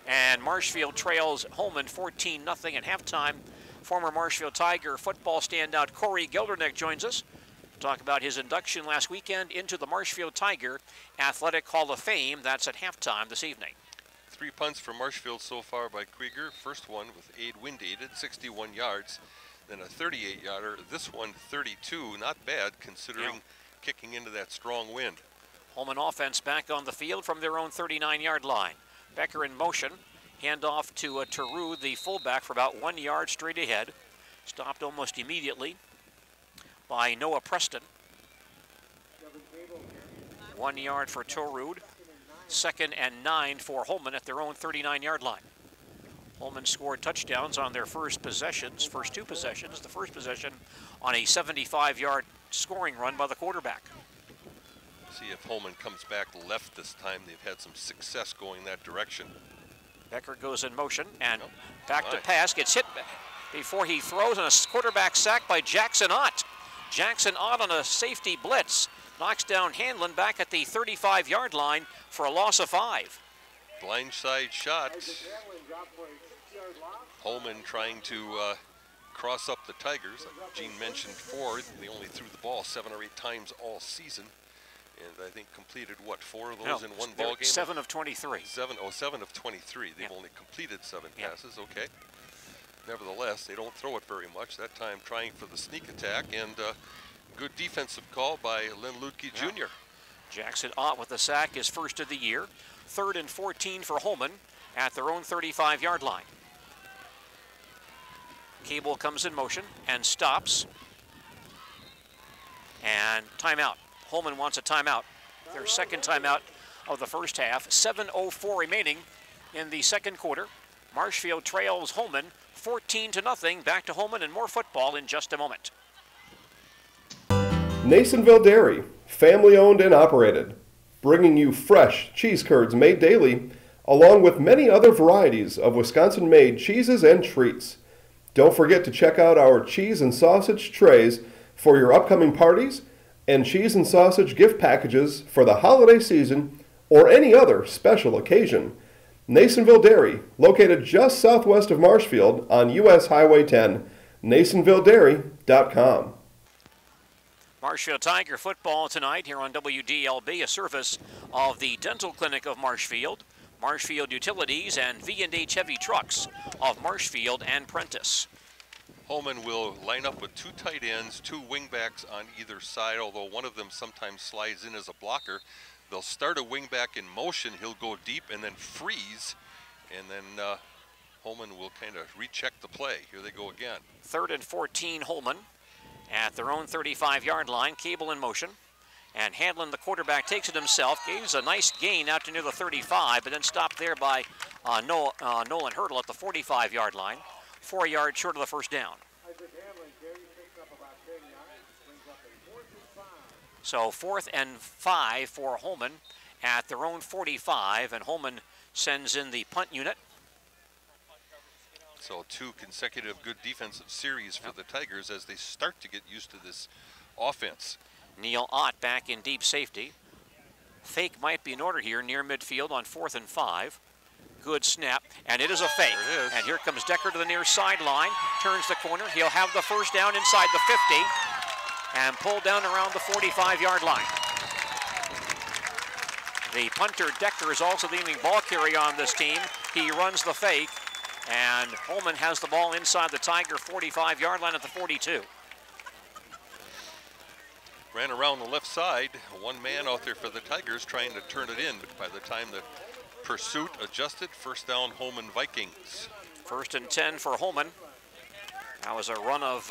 And Marshfield trails Holmen 14-0 at halftime. Former Marshfield Tiger football standout Corey Gilderneck joins us to talk about his induction last weekend into the Marshfield Tiger Athletic Hall of Fame. That's at halftime this evening. 3 punts for Marshfield so far by Krieger. First one with aid wind-aided, 61 yards. Then a 38-yarder. This one 32, not bad considering kicking into that strong wind. Holmen offense back on the field from their own 39-yard line. Becker in motion. Handoff to Teru, the fullback, for about 1 yard straight ahead. Stopped almost immediately by Noah Preston. 1 yard for Torud. 2nd and 9 for Holmen at their own 39-yard line. Holmen scored touchdowns on their first possessions, first 2 possessions. The first possession on a 75-yard scoring run by the quarterback. See if Holmen comes back left this time. They've had some success going that direction. Becker goes in motion and back to pass. Gets hit before he throws, and a quarterback sack by Jackson Ott. Jackson Ott on a safety blitz. Knocks down Hanlon back at the 35-yard line for a loss of 5. Blindside shot. Holmen trying to cross up the Tigers. Like Gene mentioned before, they only threw the ball 7 or 8 times all season. And I think completed, what, 4 of those in one ball game? 7 of 23. 7 of 23. They've only completed 7 passes, okay. Nevertheless, they don't throw it very much. That time trying for the sneak attack, and good defensive call by Lynn Lutke Jr. Jackson Ott with the sack, his first of the year. 3rd and 14 for Holmen at their own 35-yard line. Cable comes in motion and stops. And timeout. Holmen wants a timeout. Their second timeout of the first half. 7:04 remaining in the second quarter. Marshfield trails Holmen 14-0. Back to Holmen and more football in just a moment. Nasonville Dairy, family owned and operated, bringing you fresh cheese curds made daily, along with many other varieties of Wisconsin-made cheeses and treats. Don't forget to check out our cheese and sausage trays for your upcoming parties and cheese and sausage gift packages for the holiday season or any other special occasion. Nasonville Dairy, located just southwest of Marshfield on US Highway 10, NasonvilleDairy.com. Marshfield Tiger football tonight here on WDLB, a service of the Dental Clinic of Marshfield, Marshfield Utilities, and V&H Heavy Trucks of Marshfield and Prentice. Holmen will line up with 2 tight ends, 2 wingbacks on either side, although one of them sometimes slides in as a blocker. They'll start a wingback in motion. He'll go deep and then freeze, and then Holmen will kind of recheck the play. Here they go again. 3rd and 14 Holmen at their own 35-yard line. Cable in motion. And Hanlon, the quarterback, takes it himself. Gives a nice gain out to near the 35, but then stopped there by Nolan Hurdle at the 45-yard line. 4 yards short of the first down. So 4th and 5 for Holmen at their own 45, and Holmen sends in the punt unit. So 2 consecutive good defensive series for the Tigers as they start to get used to this offense. Neil Ott back in deep safety. Fake might be in order here near midfield on 4th and 5. Good snap, and it is a fake. There it is. And here comes Decker to the near sideline, turns the corner. He'll have the first down inside the 50 and pulled down around the 45-yard line. The punter, Decker, is also the leading ball carrier on this team. He runs the fake, and Holmen has the ball inside the Tiger 45-yard line at the 42. Ran around the left side, 1 man out there for the Tigers trying to turn it in, but by the time the pursuit adjusted, first down Holmen Vikings. 1st and 10 for Holmen. That was a run of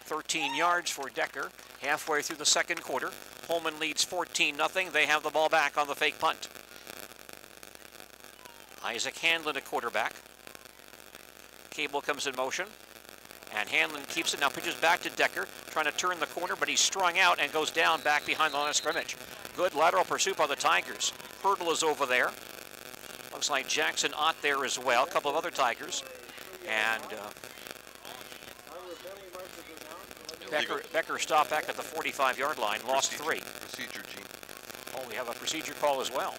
13 yards for Decker. Halfway through the second quarter, Holmen leads 14-0. They have the ball back on the fake punt. Isaac Hanlon at quarterback. Cable comes in motion, and Hanlon keeps it now, pitches back to Decker, trying to turn the corner, but he's strung out and goes down back behind the line of scrimmage. Good lateral pursuit by the Tigers. Hurdle is over there. Looks like Jackson Ott there as well. A couple of other Tigers. And Becker stopped back at the 45-yard line, lost 3. Procedure, Gene. Oh, we have a procedure call as well.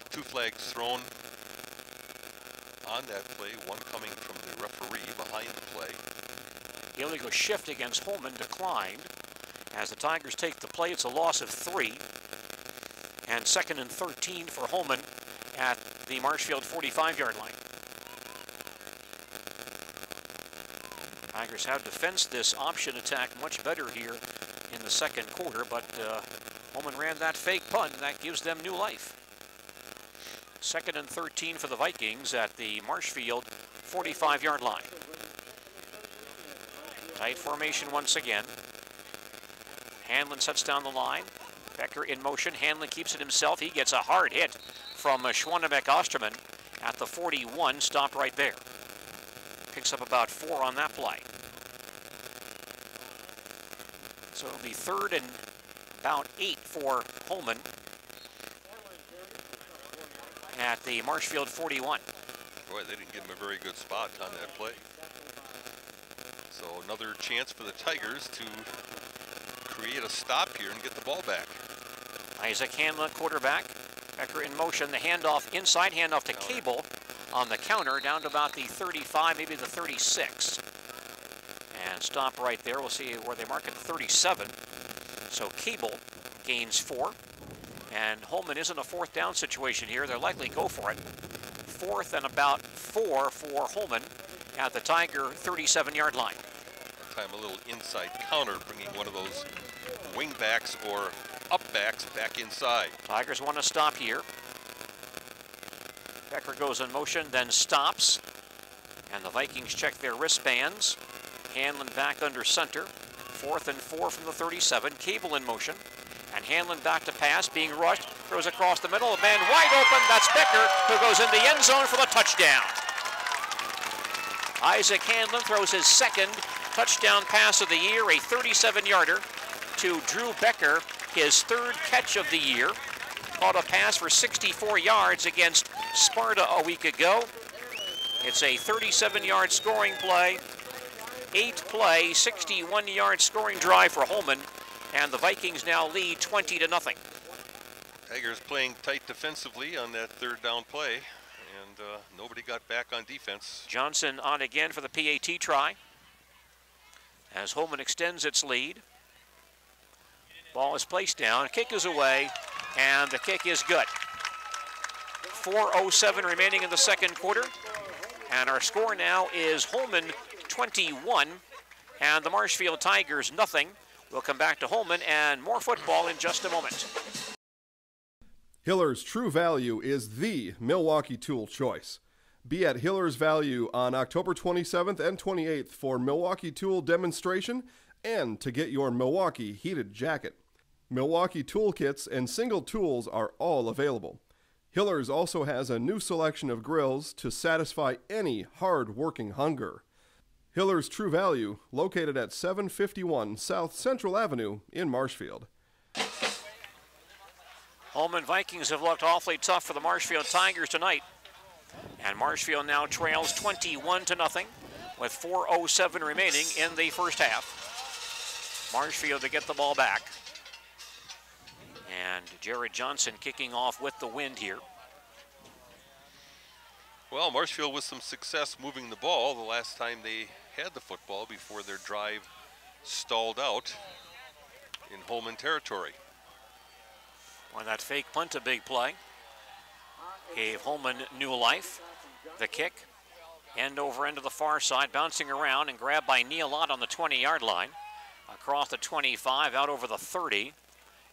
Two flags thrown on that play, one coming from the referee behind the play. Illegal shift against Holmen declined. As the Tigers take the play, it's a loss of 3. And 2nd and 13 for Holmen at the Marshfield 45-yard line. Tigers have defensed this option attack much better here in the second quarter, but Holmen ran that fake punt, and that gives them new life. 2nd and 13 for the Vikings at the Marshfield 45-yard line. Tight formation once again. Hanlon sets down the line. Becker in motion. Hanlon keeps it himself. He gets a hard hit from Schwannebeck Osterman at the 41. Stopped right there. Picks up about 4 on that play. So it'll be 3rd and about 8 for Holmen at the Marshfield 41. Boy, they didn't give him a very good spot on that play. So another chance for the Tigers to create a stop here and get the ball back. Isaac Hanlon, quarterback. Becker in motion, the handoff, inside handoff to Cable on the counter, down to about the 35, maybe the 36. And stop right there. We'll see where they mark it, 37. So Cable gains 4. And Holmen is in a 4th down situation here. They'll likely go for it. 4th and about 4 for Holmen at the Tiger 37-yard line. Time a little inside counter, bringing one of those wing backs or up backs back inside. Tigers want to stop here. Becker goes in motion, then stops. And the Vikings check their wristbands. Hanlon back under center. 4th and 4 from the 37. Cable in motion. And Hanlon back to pass, being rushed. Throws across the middle. A man wide open. That's Becker, who goes in the end zone for the touchdown. Isaac Hanlon throws his 2nd touchdown pass of the year, a 37-yarder to Drew Becker, his 3rd catch of the year. Caught a pass for 64 yards against Sparta a week ago. It's a 37-yard scoring play, 8-play, 61-yard scoring drive for Holmen, and the Vikings now lead 20-0. Tigers playing tight defensively on that 3rd down play, and nobody got back on defense. Johnson on again for the PAT try as Holmen extends its lead. Ball is placed down, kick is away, and the kick is good. 4:07 remaining in the 2nd quarter, and our score now is Holmen 21 and the Marshfield Tigers nothing. We'll come back to Holmen and more football in just a moment. Hiller's True Value is the Milwaukee tool choice. Be at Hiller's Value on October 27th and 28th for Milwaukee tool demonstration and to get your Milwaukee heated jacket. Milwaukee toolkits and single tools are all available. Hiller's also has a new selection of grills to satisfy any hard-working hunger. Hiller's True Value, located at 751 South Central Avenue in Marshfield. Holmen Vikings have looked awfully tough for the Marshfield Tigers tonight. And Marshfield now trails 21-0 with 4:07 remaining in the first half. Marshfield to get the ball back. And Jared Johnson kicking off with the wind here. Well, Marshfield with some success moving the ball the last time they had the football before their drive stalled out in Holmen territory. On that fake punt, a big play. Gave Holmen new life. The kick, end over end to the far side, bouncing around and grabbed by Neil Ott on the 20-yard line. Across the 25, out over the 30,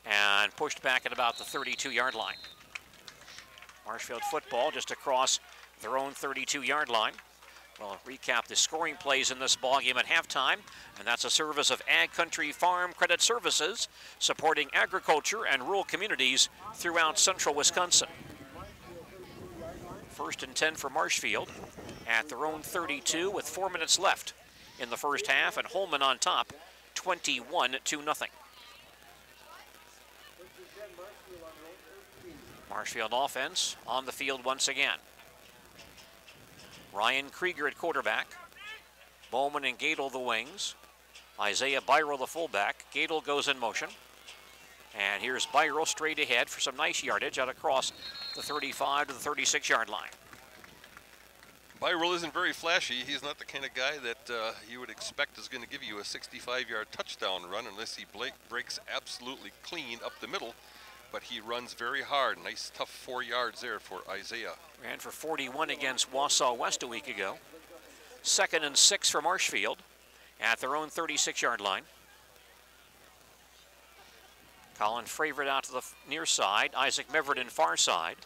and pushed back at about the 32-yard line. Marshfield football just across their own 32-yard line. We'll recap the scoring plays in this ballgame at halftime, and that's a service of Ag Country Farm Credit Services, supporting agriculture and rural communities throughout central Wisconsin. 1st and 10 for Marshfield at their own 32 with 4 minutes left in the first half, and Holmen on top, 21-0. Marshfield offense on the field once again. Ryan Krieger at quarterback. Bowman and Gadel the wings. Isaiah Byro the fullback. Gadel goes in motion. And here's Byro straight ahead for some nice yardage out across the 35 to the 36-yard line. Byro isn't very flashy. He's not the kind of guy that you would expect is going to give you a 65-yard touchdown run unless he breaks absolutely clean up the middle. But he runs very hard. Nice, tough 4 yards there for Isaiah. Ran for 41 against Wausau West a week ago. 2nd and 6 for Marshfield at their own 36-yard line. Colin Favorite out to the near side. Isaac Meverton far side.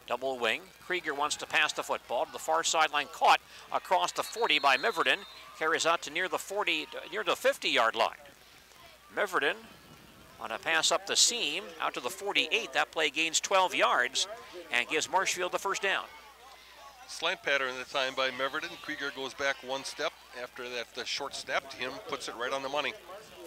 Double wing. Krieger wants to pass the football to the far sideline. Caught across the 40 by Meverton. Carries out to near the 50-yard line. Meverton on a pass up the seam out to the 48. That play gains 12 yards and gives Marshfield the first down. Slant pattern at the time by Meverton. Krieger goes back 1 step after that short snap to him, puts it right on the money.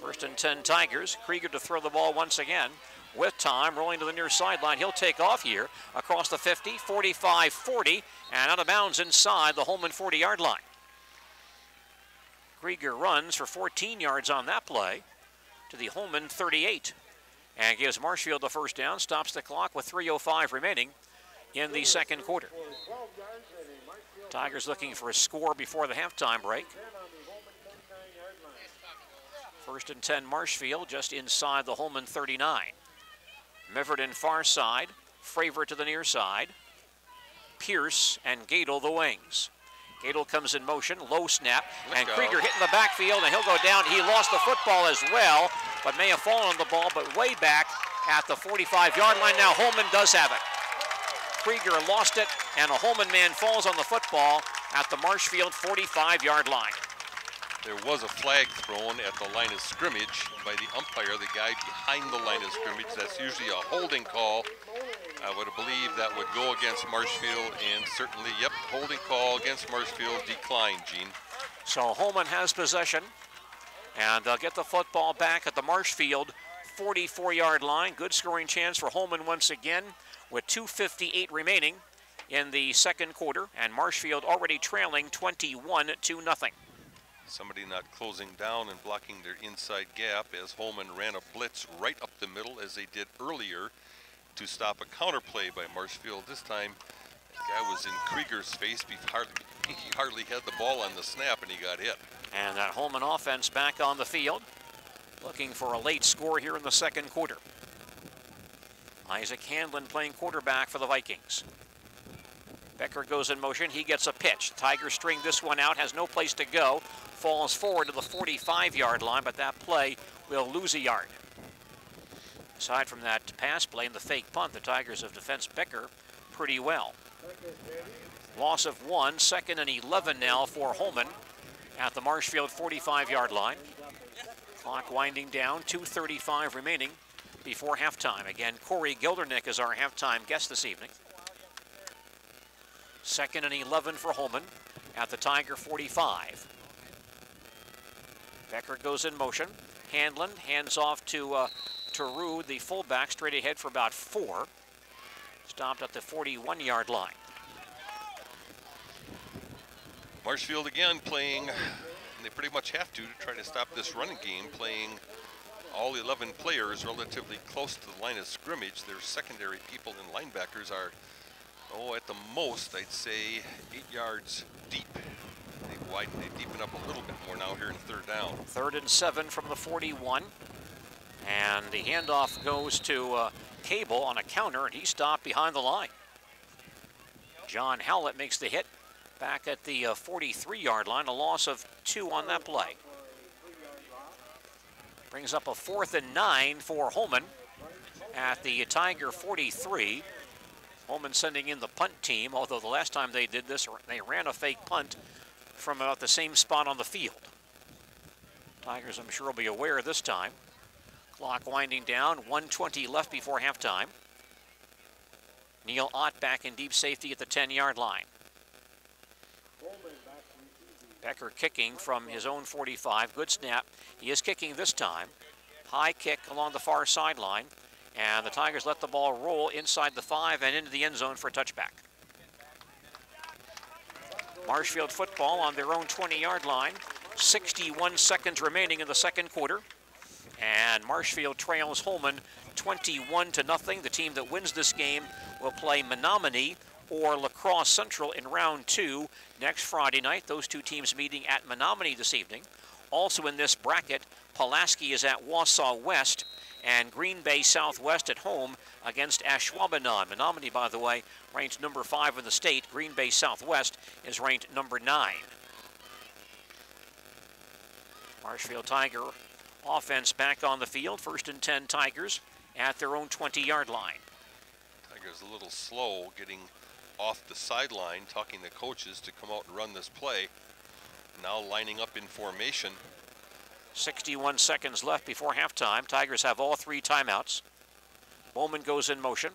1st and 10 Tigers. Krieger to throw the ball once again. With time, rolling to the near sideline. He'll take off here across the 50, 45, 40, and out of bounds inside the Holmen 40-yard line. Krieger runs for 14 yards on that play to the Holmen 38. and gives Marshfield the first down, stops the clock with 3:05 remaining in the second quarter. Tigers looking for a score before the halftime break. 1st and 10 Marshfield, just inside the Holmen 39. Miverton far side, Fravor to the near side. Pierce and Gadel the wings. Gadel comes in motion, low snap, and Krieger hitting the backfield, and he'll go down. He lost the football as well, but may have fallen on the ball, but way back at the 45-yard line. Now Holmen does have it. Krieger lost it, and a Holmen man falls on the football at the Marshfield 45-yard line. There was a flag thrown at the line of scrimmage by the umpire, the guy behind the line of scrimmage. That's usually a holding call. I would believe that would go against Marshfield, and certainly, yep, holding call against Marshfield declined, Gene. So Holmen has possession, and they'll get the football back at the Marshfield 44-yard line. Good scoring chance for Holmen once again with 2:58 remaining in the second quarter, and Marshfield already trailing 21-0. Somebody not closing down and blocking their inside gap as Holmen ran a blitz right up the middle as they did earlier to stop a counter play by Marshfield. This time, the guy was in Krieger's face. He hardly had the ball on the snap, and he got hit. And that Holmen offense back on the field, looking for a late score here in the second quarter. Isaac Handlin playing quarterback for the Vikings. Becker goes in motion. He gets a pitch. Tigers string this one out, has no place to go. Falls forward to the 45-yard line, but that play will lose a yard. Aside from that pass play and the fake punt, the Tigers have defensed Becker pretty well. Loss of 1, 2nd and 11 now for Holmen at the Marshfield 45-yard line. Clock winding down, 2:35 remaining before halftime. Again, Corey Gildernick is our halftime guest this evening. 2nd and 11 for Holmen at the Tiger 45. Becker goes in motion. Handlin hands off to Tarud, the fullback, straight ahead for about 4. Stopped at the 41-yard line. Marshfield again playing, and they pretty much have to try to stop this running game, playing all 11 players relatively close to the line of scrimmage. Their secondary people and linebackers are, at the most, I'd say 8 yards deep. They deepen up a little bit more now here in 3rd down. 3rd and 7 from the 41. And the handoff goes to Cable on a counter, and he stopped behind the line. John Howlett makes the hit back at the 43-yard line, a loss of 2 on that play. Brings up a 4th and 9 for Holmen at the Tiger 43. Holmen sending in the punt team, although the last time they did this, they ran a fake punt from about the same spot on the field. Tigers, I'm sure, will be aware this time. Clock winding down, 1:20 left before halftime. Neil Ott back in deep safety at the 10-yard line. Becker kicking from his own 45. Good snap. He is kicking this time. High kick along the far sideline. And the Tigers let the ball roll inside the 5 and into the end zone for a touchback. Marshfield football on their own 20-yard line. 61 seconds remaining in the second quarter. And Marshfield trails Holmen 21-0. The team that wins this game will play Menominee or La Crosse Central in round 2 next Friday night. Those two teams meeting at Menominee this evening. Also in this bracket, Pulaski is at Wausau West and Green Bay Southwest at home against Ashwaubenon. Menominee, by the way, ranked number 5 in the state. Green Bay Southwest is ranked number 9. Marshfield Tiger offense back on the field. 1st and 10 Tigers at their own 20-yard line. Tigers a little slow getting off the sideline, talking to coaches to come out and run this play. Now lining up in formation. 61 seconds left before halftime. Tigers have all 3 timeouts. Bowman goes in motion.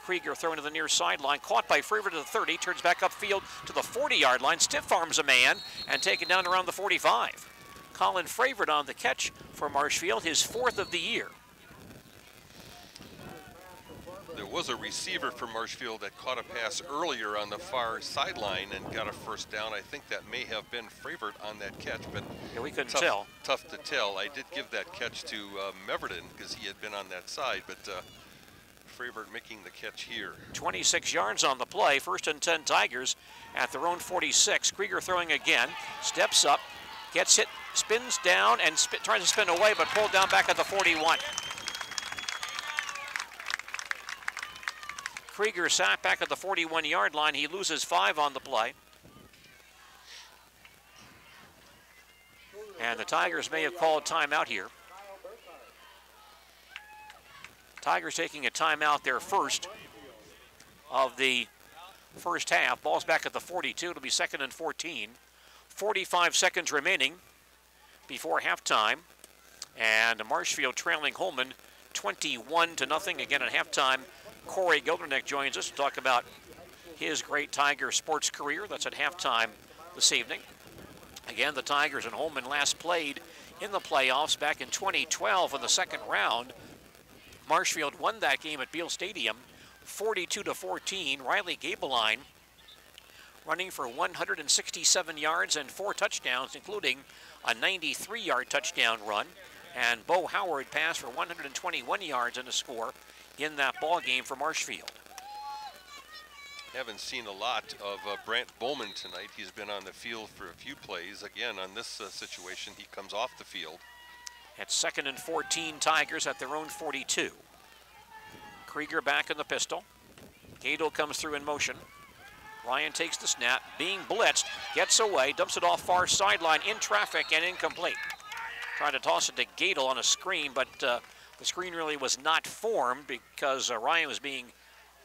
Krieger thrown to the near sideline, caught by Fravor to the 30, turns back upfield to the 40-yard line, stiff arms a man, and taken down around the 45. Colin Fravor on the catch for Marshfield, his 4th of the year. there was a receiver from Marshfield that caught a pass earlier on the far sideline and got a first down. I think that may have been Fravert on that catch, but Yeah, we couldn't tough, tell. Tough to tell. I did give that catch to Meverton because he had been on that side, but Fravert making the catch here. 26 yards on the play. 1st and 10 Tigers at their own 46. Krieger throwing again. Steps up, gets hit, spins down, and tries to spin away, but pulled down back at the 41. Krieger sacked back at the 41-yard line. He loses 5 on the play. And the Tigers may have called timeout here. Tigers taking a timeout there first of the first half. Ball's back at the 42. It'll be 2nd and 14. 45 seconds remaining before halftime. And Marshfield trailing Holmen 21-0 again at halftime. Corey Gildernick joins us to talk about his great Tiger sports career. That's at halftime this evening. Again, the Tigers and Holmen last played in the playoffs back in 2012 in the second round. Marshfield won that game at Beale Stadium 42-14. Riley Gabeline running for 167 yards and 4 touchdowns, including a 93-yard touchdown run. And Bo Howard passed for 121 yards and a score in that ball game for Marshfield. Haven't seen a lot of Brant Bowman tonight. He's been on the field for a few plays. Again, on this situation, he comes off the field. At 2nd and 14, Tigers at their own 42. Krieger back in the pistol. Gadel comes through in motion. Ryan takes the snap, being blitzed, gets away, dumps it off far sideline, in traffic and incomplete. Trying to toss it to Gadel on a screen, but the screen really was not formed because Ryan was being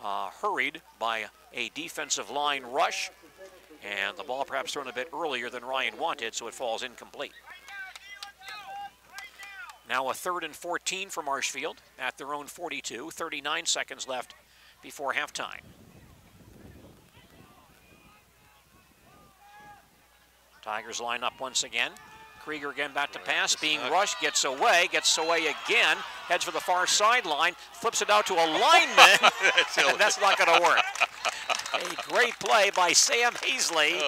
hurried by a defensive line rush, and the ball perhaps thrown a bit earlier than Ryan wanted, so it falls incomplete. Now a 3rd and 14 for Marshfield at their own 42. 39 seconds left before halftime. Tigers line up once again. Krieger again back to pass, being rushed, gets away again, heads for the far sideline, flips it out to a lineman, and that's not going to work. A great play by Sam Hazley,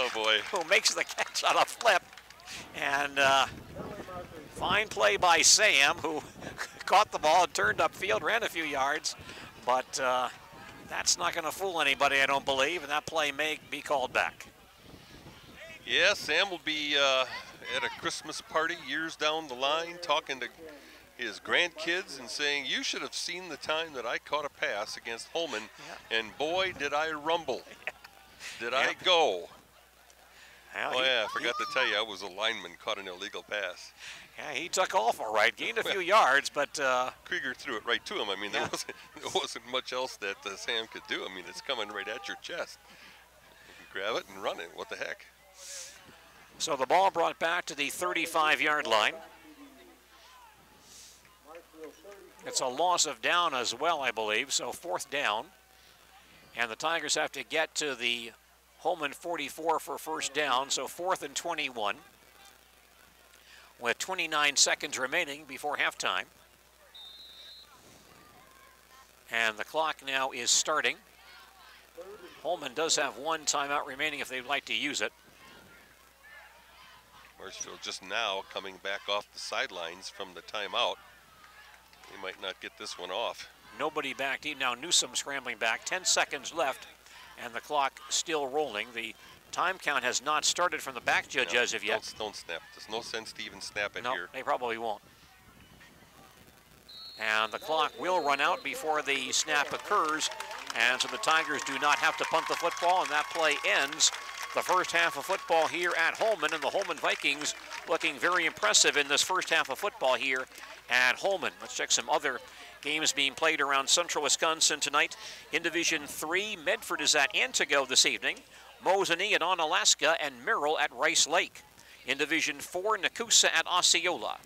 who makes the catch on a flip. And fine play by Sam, who caught the ball, turned upfield, ran a few yards, but that's not going to fool anybody, I don't believe, and that play may be called back. Yeah, Sam will be at a Christmas party years down the line talking to his grandkids and saying, you should have seen the time that I caught a pass against Holmen, and boy, did I rumble. Did I go. Well, I forgot to tell you, I was a lineman, caught an illegal pass. Yeah, he took off all right, gained a few yards, but Krieger threw it right to him. I mean, there wasn't much else that Sam could do. I mean, it's coming right at your chest. You can grab it and run it. What the heck? So the ball brought back to the 35-yard line. It's a loss of down as well, I believe, so 4th down. And the Tigers have to get to the Holmen 44 for first down, so 4th and 21. With 29 seconds remaining before halftime. And the clock now is starting. Holmen does have 1 timeout remaining if they'd like to use it. Marshfield just now coming back off the sidelines from the timeout. They might not get this one off. Nobody back. Now Newsom scrambling back. 10 seconds left, and the clock still rolling. The time count has not started from the back judge as of yet. Don't snap. There's no sense to even snap it no, here. They probably won't. And the clock will run out before the snap occurs, and so the Tigers do not have to punt the football, and that play ends the first half of football here at Holmen, and the Holmen Vikings looking very impressive in this first half of football here at Holmen. Let's check some other games being played around central Wisconsin tonight. In Division 3, Medford is at Antigo this evening, Mosinee at Onalaska, and Merrill at Rice Lake. In Division 4, Nakusa at Osceola.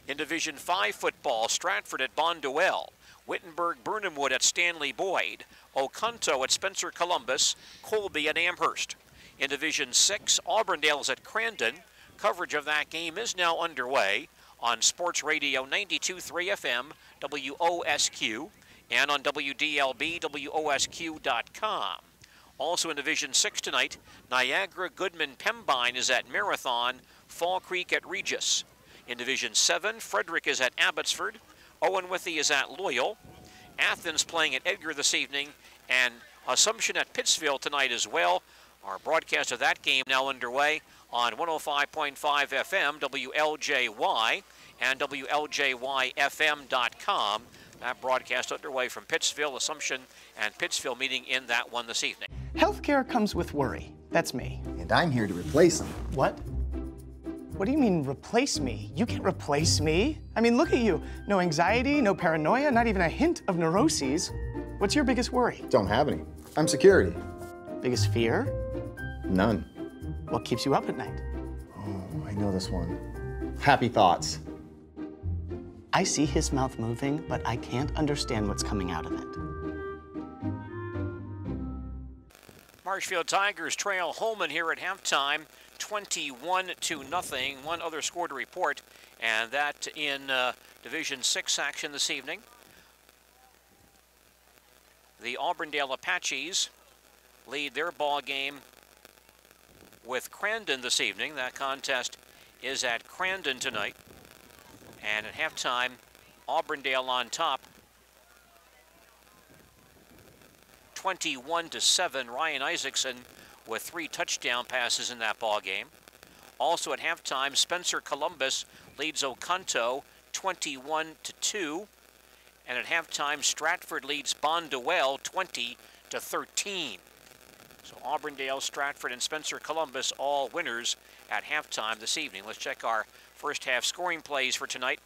In Division 5 football, Stratford at Bonduel, Wittenberg Burnhamwood at Stanley Boyd, Oconto at Spencer Columbus, Colby at Amherst. In Division 6, Auburndale is at Crandon. Coverage of that game is now underway on Sports Radio 92.3 FM, WOSQ. and on WDLB, WOSQ.com. Also in Division 6 tonight, Niagara Goodman Pembine is at Marathon, Fall Creek at Regis. In Division 7, Frederick is at Abbotsford, Owen Withy is at Loyal, Athens playing at Edgar this evening, and Assumption at Pittsfield tonight as well. Our broadcast of that game now underway on 105.5 FM, WLJY, and WLJYFM.com. That broadcast underway from Pittsfield, Assumption and Pittsfield meeting in that one this evening. Healthcare comes with worry. That's me. And I'm here to replace them. What? What do you mean, replace me? You can't replace me. I mean, look at you. No anxiety, no paranoia, not even a hint of neuroses. What's your biggest worry? Don't have any. I'm security. Biggest fear? None. What keeps you up at night? Oh, I know this one. Happy thoughts. I see his mouth moving, but I can't understand what's coming out of it. Marshfield Tigers trail Holmen here at halftime, 21-0. One other score to report, and that in Division 6 action this evening. The Auburndale Apaches lead their ball game with Crandon this evening. That contest is at Crandon tonight. And at halftime, Auburndale on top, 21-7. Ryan Isaacson with 3 touchdown passes in that ball game. Also at halftime, Spencer Columbus leads Oconto 21-2. And at halftime, Stratford leads Bondwell 20-13. So Auburndale, Stratford, and Spencer Columbus all winners at halftime this evening. Let's check our first half scoring plays for tonight.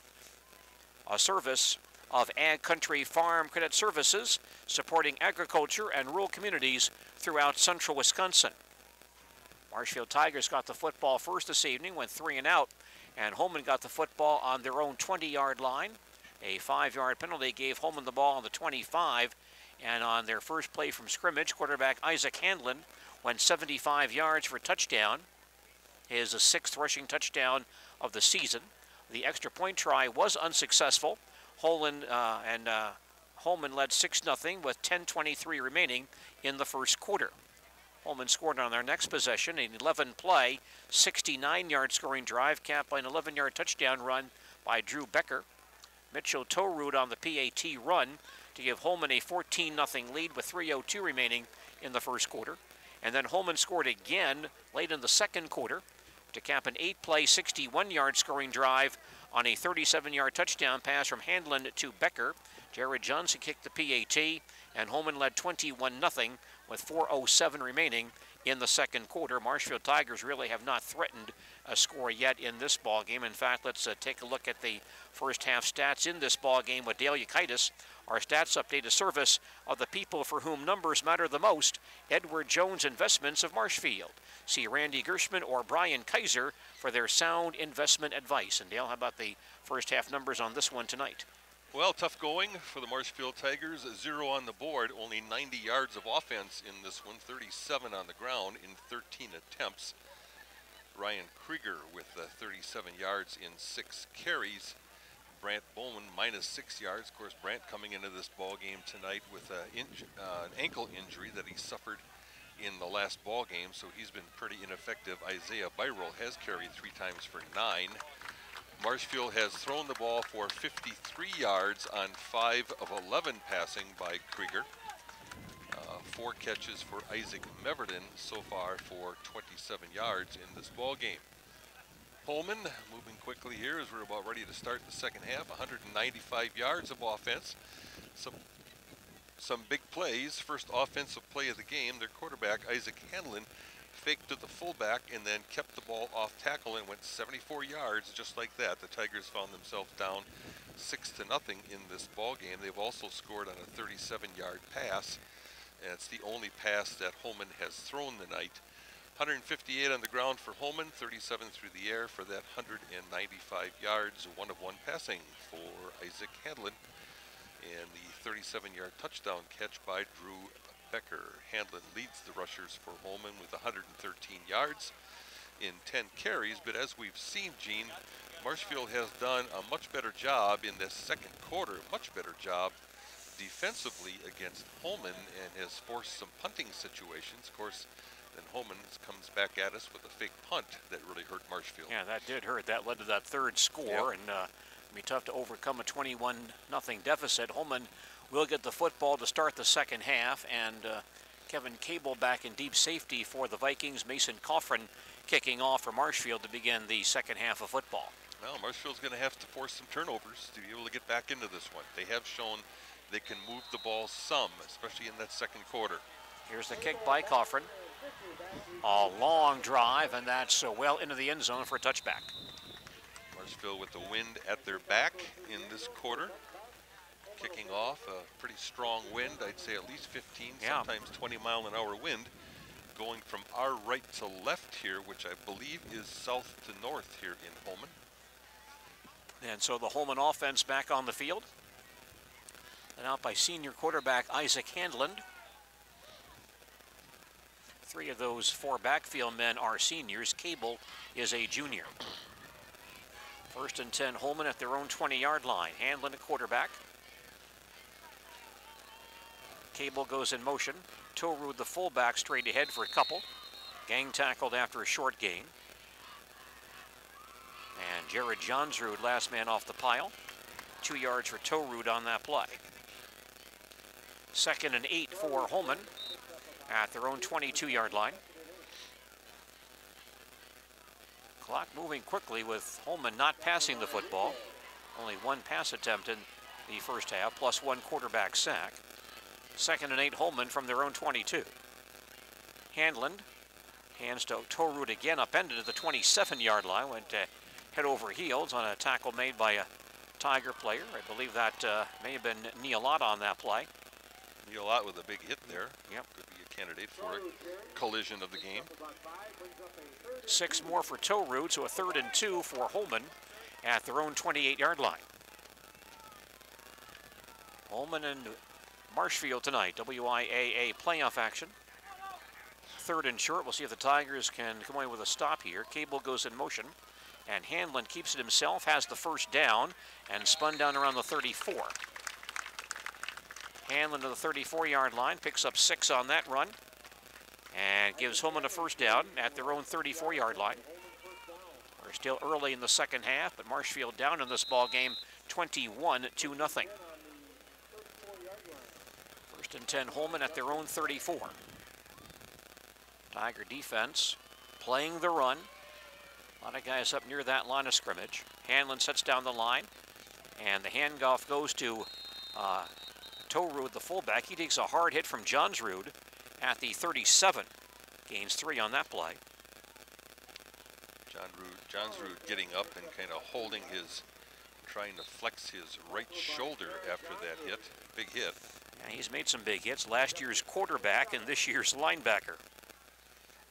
A service of Ag Country Farm Credit Services, supporting agriculture and rural communities throughout central Wisconsin. Marshfield Tigers got the football first this evening, went 3 and out, and Holmen got the football on their own 20-yard line. A 5-yard penalty gave Holmen the ball on the 25, and on their first play from scrimmage, quarterback Isaac Handlin went 75 yards for a touchdown, his 6th rushing touchdown of the season. The extra point try was unsuccessful. Holmen led 6-0 with 10:23 remaining in the first quarter. Holmen scored on their next possession, an 11-play, 69-yard scoring drive capped by an 11-yard touchdown run by Drew Becker. Mitchell Torud on the PAT run to give Holmen a 14-0 lead with 3:02 remaining in the first quarter. And then Holmen scored again late in the second quarter to cap an 8-play, 61-yard scoring drive on a 37-yard touchdown pass from Handlin to Becker. Jared Johnson kicked the PAT, and Holmen led 21-0 with 4:07 remaining in the second quarter. Marshfield Tigers really have not threatened a score yet in this ball game. In fact, let's take a look at the first half stats in this ball game with Dale Yukaitis. Our stats update a service of the people for whom numbers matter the most, Edward Jones Investments of Marshfield. See Randy Gershman or Brian Kaiser for their sound investment advice. And Dale, how about the first half numbers on this one tonight? Well, tough going for the Marshfield Tigers. 0 on the board, only 90 yards of offense in this one, 37 on the ground in 13 attempts. Ryan Krieger with 37 yards in 6 carries. Brant Bowman minus 6 yards. Of course, Brant coming into this ball game tonight with an ankle injury that he suffered in the last ball game, so he's been pretty ineffective. Isaiah Byrell has carried 3 times for 9. Marshfield has thrown the ball for 53 yards on 5 of 11 passing by Krieger. 4 catches for Isaac Meverden so far for 27 yards in this ball game. Holmen moving quickly here as we're about ready to start the second half. 195 yards of offense. Some big plays. First offensive play of the game. Their quarterback, Isaac Handlin, faked to the fullback and then kept the ball off tackle and went 74 yards just like that. The Tigers found themselves down 6-0 in this ball game. They've also scored on a 37-yard pass, and it's the only pass that Holmen has thrown tonight. 158 on the ground for Holmen, 37 through the air for that 195 yards, 1 of 1 passing for Isaac Handlin, and the 37-yard touchdown catch by Drew Becker. Handlin leads the rushers for Holmen with 113 yards in 10 carries, but as we've seen, Gene, Marshfield has done a much better job in this second quarter, much better job defensively against Holmen and has forced some punting situations. Of course, then Holmen comes back at us with a fake punt that really hurt Marshfield. Yeah, that did hurt. That led to that third score, and it'll be tough to overcome a 21-0 deficit. Holmen will get the football to start the second half, and Kevin Cable back in deep safety for the Vikings. Mason Coffrin kicking off for Marshfield to begin the second half of football. Well, Marshfield's going to have to force some turnovers to be able to get back into this one. They have shown they can move the ball some, especially in that second quarter. Here's the kick by Coffrin. A long drive, and that's well into the end zone for a touchback. Marshfield with the wind at their back in this quarter. Kicking off a pretty strong wind, I'd say at least 15, sometimes 20-mile-an-hour wind, going from our right to left here, which I believe is south to north here in Holmen. And so the Holmen offense back on the field. And out by senior quarterback Isaac Handland. 3 of those 4 backfield men are seniors. Cable is a junior. 1st and 10, Holmen at their own 20-yard line. Handland at quarterback. Cable goes in motion. Torud, the fullback, straight ahead for a couple. Gang tackled after a short gain. And Jared Johnsrud, last man off the pile. 2 yards for Torud on that play. 2nd and 8 for Holmen at their own 22-yard line. Clock moving quickly with Holmen not passing the football. Only 1 pass attempt in the first half, plus 1 quarterback sack. 2nd and 8 Holmen from their own 22. Handland hands to Torud again, upended at the 27-yard line, went head over heels on a tackle made by a Tiger player. I believe that may have been Neil Ott on that play. Neil Ott with a big hit there. Yep. Could be a candidate for a collision of the game. 6 more for Torud, so a 3rd and 2 for Holmen at their own 28-yard line. Holmen and Marshfield tonight, WIAA playoff action. 3rd and short. We'll see if the Tigers can come away with a stop here. Cable goes in motion, and Handland keeps it himself, has the first down, and spun down around the 34. Handland to the 34-yard line, picks up 6 on that run, and gives Holmen a first down at their own 34-yard line. We're still early in the second half, but Marshfield down in this ball game, 21-0. 1st and 10, Holmen at their own 34. Tiger defense playing the run. A lot of guys up near that line of scrimmage. Handland sets down the line, and the handoff goes to Torud, the fullback. He takes a hard hit from Johnsrud at the 37. Gains 3 on that play. Johnsrud getting up and kind of holding his, trying to flex his right shoulder after that hit. Big hit. Yeah, he's made some big hits. Last year's quarterback and this year's linebacker.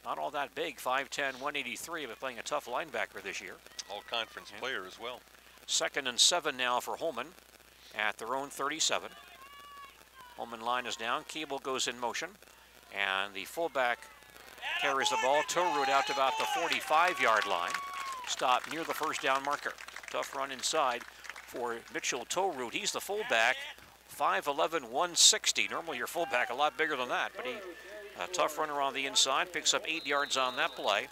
Not all that big, 5'10", 183, but playing a tough linebacker this year. All-conference player as well. 2nd and 7 now for Holmen at their own 37. Holmen line is down. Cable goes in motion, and the fullback carries the ball. Torud out to about the 45-yard line. Stop near the first down marker. Tough run inside for Mitchell Torud. He's the fullback, 5'11", 160. Normally your fullback a lot bigger than that, but he a tough runner on the inside, picks up 8 yards on that play,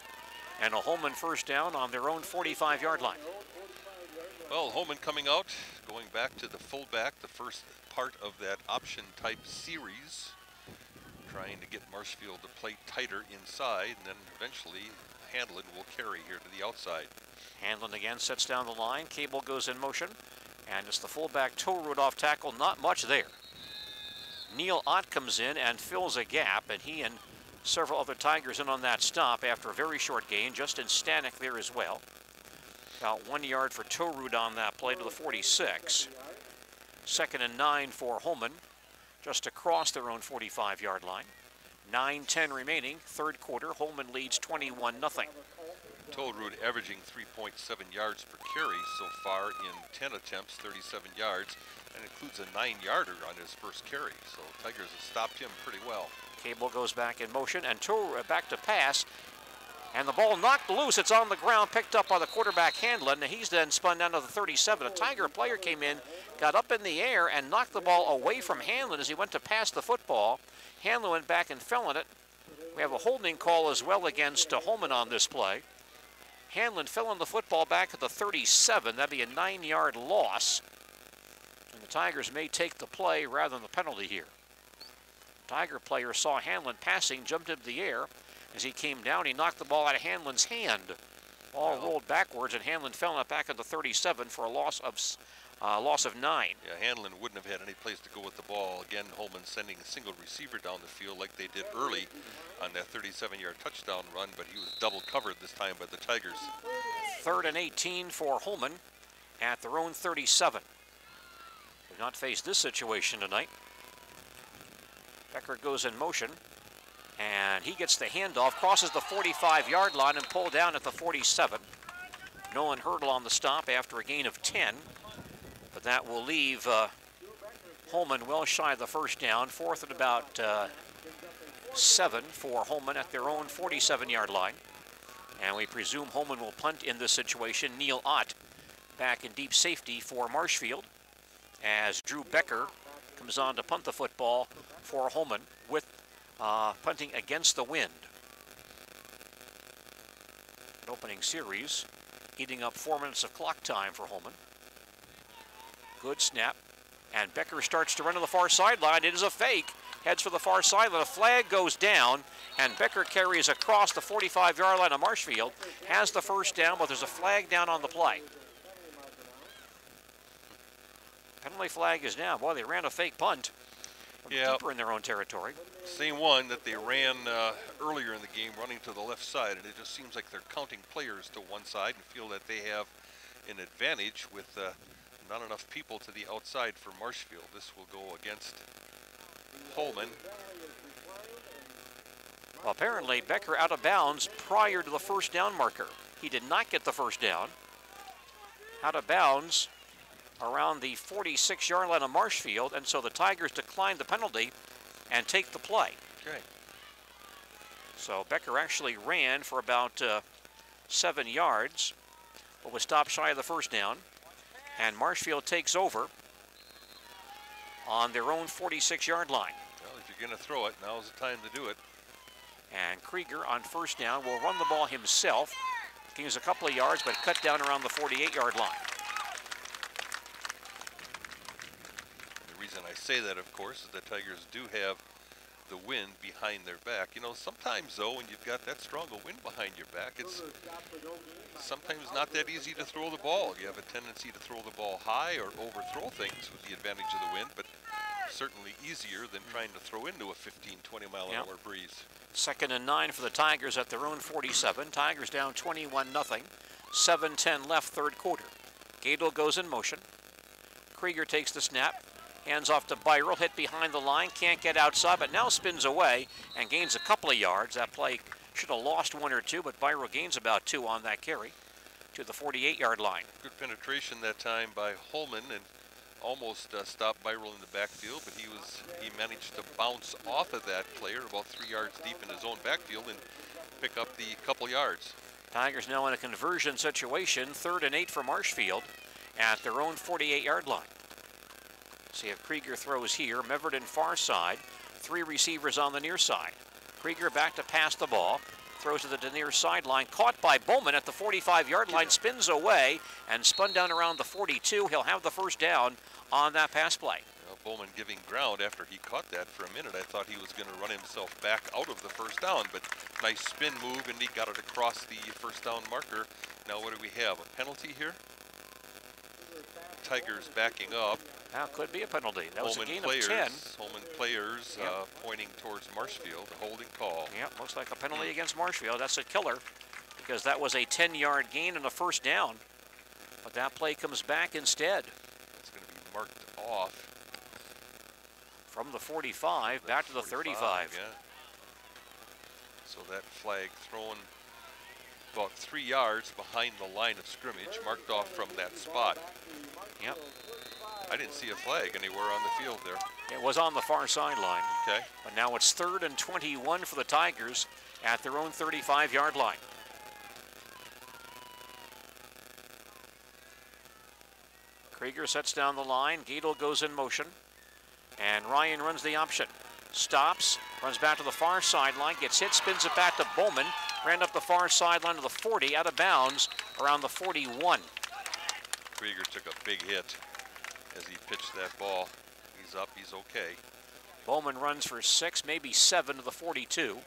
and a Holmen first down on their own 45-yard line. Well, Holmen coming out, going back to the fullback, the first part of that option type series, trying to get Marshfield to play tighter inside, and then eventually Handland will carry here to the outside. Handland again sets down the line. Cable goes in motion, and it's the fullback Torud off tackle. Not much there. Neil Ott comes in and fills a gap, and he and several other Tigers in on that stop after a very short gain. Justin Stanek there as well. About 1 yard for Torud on that play to the 46. 2nd and 9 for Holmen, just across their own 45-yard line. 9:10 remaining, 3rd quarter. Holmen leads 21-0. Torud averaging 3.7 yards per carry so far in 10 attempts, 37 yards, and includes a 9-yarder on his first carry. So Tigers have stopped him pretty well. Cable goes back in motion, and Torud back to pass. And the ball knocked loose. It's on the ground, picked up by the quarterback Hanlon. He's then spun down to the 37. A Tiger player came in, got up in the air, and knocked the ball away from Hanlon as he went to pass the football. Hanlon went back and fell on it. We have a holding call as well against Holmen on this play. Hanlon fell on the football back at the 37. That'd be a 9-yard loss. And the Tigers may take the play rather than the penalty here. Tiger player saw Hanlon passing, jumped into the air. As he came down, he knocked the ball out of Hanlon's hand. Ball rolled backwards, and Hanlon fell on it back at the 37 for a loss of 9. Yeah, Hanlon wouldn't have had any place to go with the ball. Again, Holmen sending a single receiver down the field like they did early on that 37-yard touchdown run, but he was double covered this time by the Tigers. 3rd and 18 for Holmen at their own 37. We've not faced this situation tonight. Becker goes in motion, and he gets the handoff, crosses the 45-yard line and pulled down at the 47. Nolan Hurdle on the stop after a gain of 10, but that will leave Holmen well shy of the first down. 4th and about 7 for Holmen at their own 47-yard line. And we presume Holmen will punt in this situation. Neil Ott back in deep safety for Marshfield as Drew Becker comes on to punt the football for Holmen with punting against the wind. An opening series, eating up 4 minutes of clock time for Holmen. Good snap, and Becker starts to run to the far sideline. It is a fake, heads for the far sideline. A flag goes down, and Becker carries across the 45-yard line of Marshfield, has the first down, but there's a flag down on the play. Penalty flag is down. Boy, they ran a fake punt. Deeper in their own territory. Same one that they ran earlier in the game, running to the left side, and it just seems like they're counting players to one side and feel that they have an advantage with not enough people to the outside for Marshfield. This will go against Holmen. Well, apparently Becker out of bounds prior to the first down marker. He did not get the first down. Out of bounds around the 46-yard line of Marshfield, and so the Tigers declined the penalty and take the play. Okay. So Becker actually ran for about 7 yards, but was stopped shy of the first down, and Marshfield takes over on their own 46-yard line. Well, if you're going to throw it, now's the time to do it. And Krieger on first down will run the ball himself. Gains a couple of yards, but cut down around the 48-yard line. I say that, of course, is that Tigers do have the wind behind their back. You know, sometimes, though, when you've got that strong a wind behind your back, it's sometimes not that easy to throw the ball. You have a tendency to throw the ball high or overthrow things with the advantage of the wind, but certainly easier than trying to throw into a 15, 20-mile-an-hour breeze. 2nd and 9 for the Tigers at their own 47. Tigers down 21-0. 7:10 left, third quarter. Gadel goes in motion. Krieger takes the snap. Hands off to Byrell, hit behind the line, can't get outside, but now spins away and gains a couple of yards. That play should have lost 1 or 2, but Byrell gains about 2 on that carry to the 48-yard line. Good penetration that time by Holmen and almost stopped Byrell in the backfield, but he managed to bounce off of that player about 3 yards deep in his own backfield and pick up the couple yards. Tigers now in a conversion situation, 3rd and 8 for Marshfield at their own 48-yard line. See if Krieger throws here. Meverton far side. 3 receivers on the near side. Krieger back to pass the ball. Throws to the near sideline. Caught by Bowman at the 45-yard line. Spins away and spun down around the 42. He'll have the first down on that pass play. Well, Bowman giving ground after he caught that for a minute. I thought he was going to run himself back out of the first down, but nice spin move, and he got it across the first down marker. Now what do we have? A penalty here? Tigers backing up. That could be a penalty. That was a gain players, of 10. Holmen players pointing towards Marshfield, a holding call. Yep, looks like a penalty against Marshfield. That's a killer because that was a 10-yard gain and a first down. But that play comes back instead. It's going to be marked off. From the 45 back to the 35. Yeah. So that flag thrown about 3 yards behind the line of scrimmage, marked off from that spot. Yep. I didn't see a flag anywhere on the field there. It was on the far sideline. Okay. But now it's 3rd and 21 for the Tigers at their own 35-yard line. Krieger sets down the line. Gadel goes in motion. And Ryan runs the option. Stops, runs back to the far sideline, gets hit, spins it back to Bowman. Ran up the far sideline to the 40, out of bounds around the 41. Krieger took a big hit as he pitched that ball. He's up, he's okay. Bowman runs for 6, maybe 7 to the 42.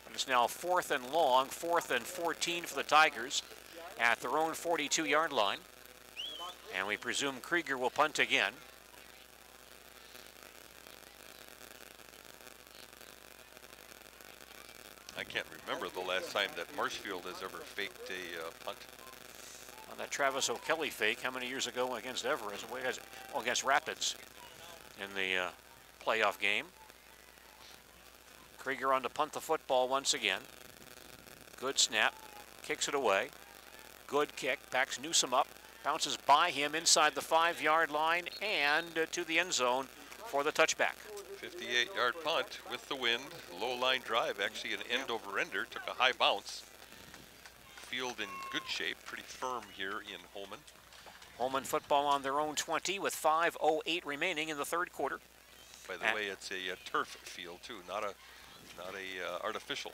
And it's now 4th and long, 4th and 14 for the Tigers at their own 42-yard line. And we presume Krieger will punt again. I can't remember the last time that Marshfield has ever faked a punt. On that Travis O'Kelly fake, how many years ago against Everest? Well, against Rapids in the playoff game. Krieger on to punt the football once again. Good snap, kicks it away. Good kick, backs Newsom up, bounces by him inside the 5-yard line and to the end zone for the touchback. 58-yard punt with the wind, low line drive, actually an end over ender, took a high bounce. Field in good shape, pretty firm here in Holmen. Holmen football on their own 20 with 5:08 remaining in the third quarter. By the way, it's a turf field too, not a artificial.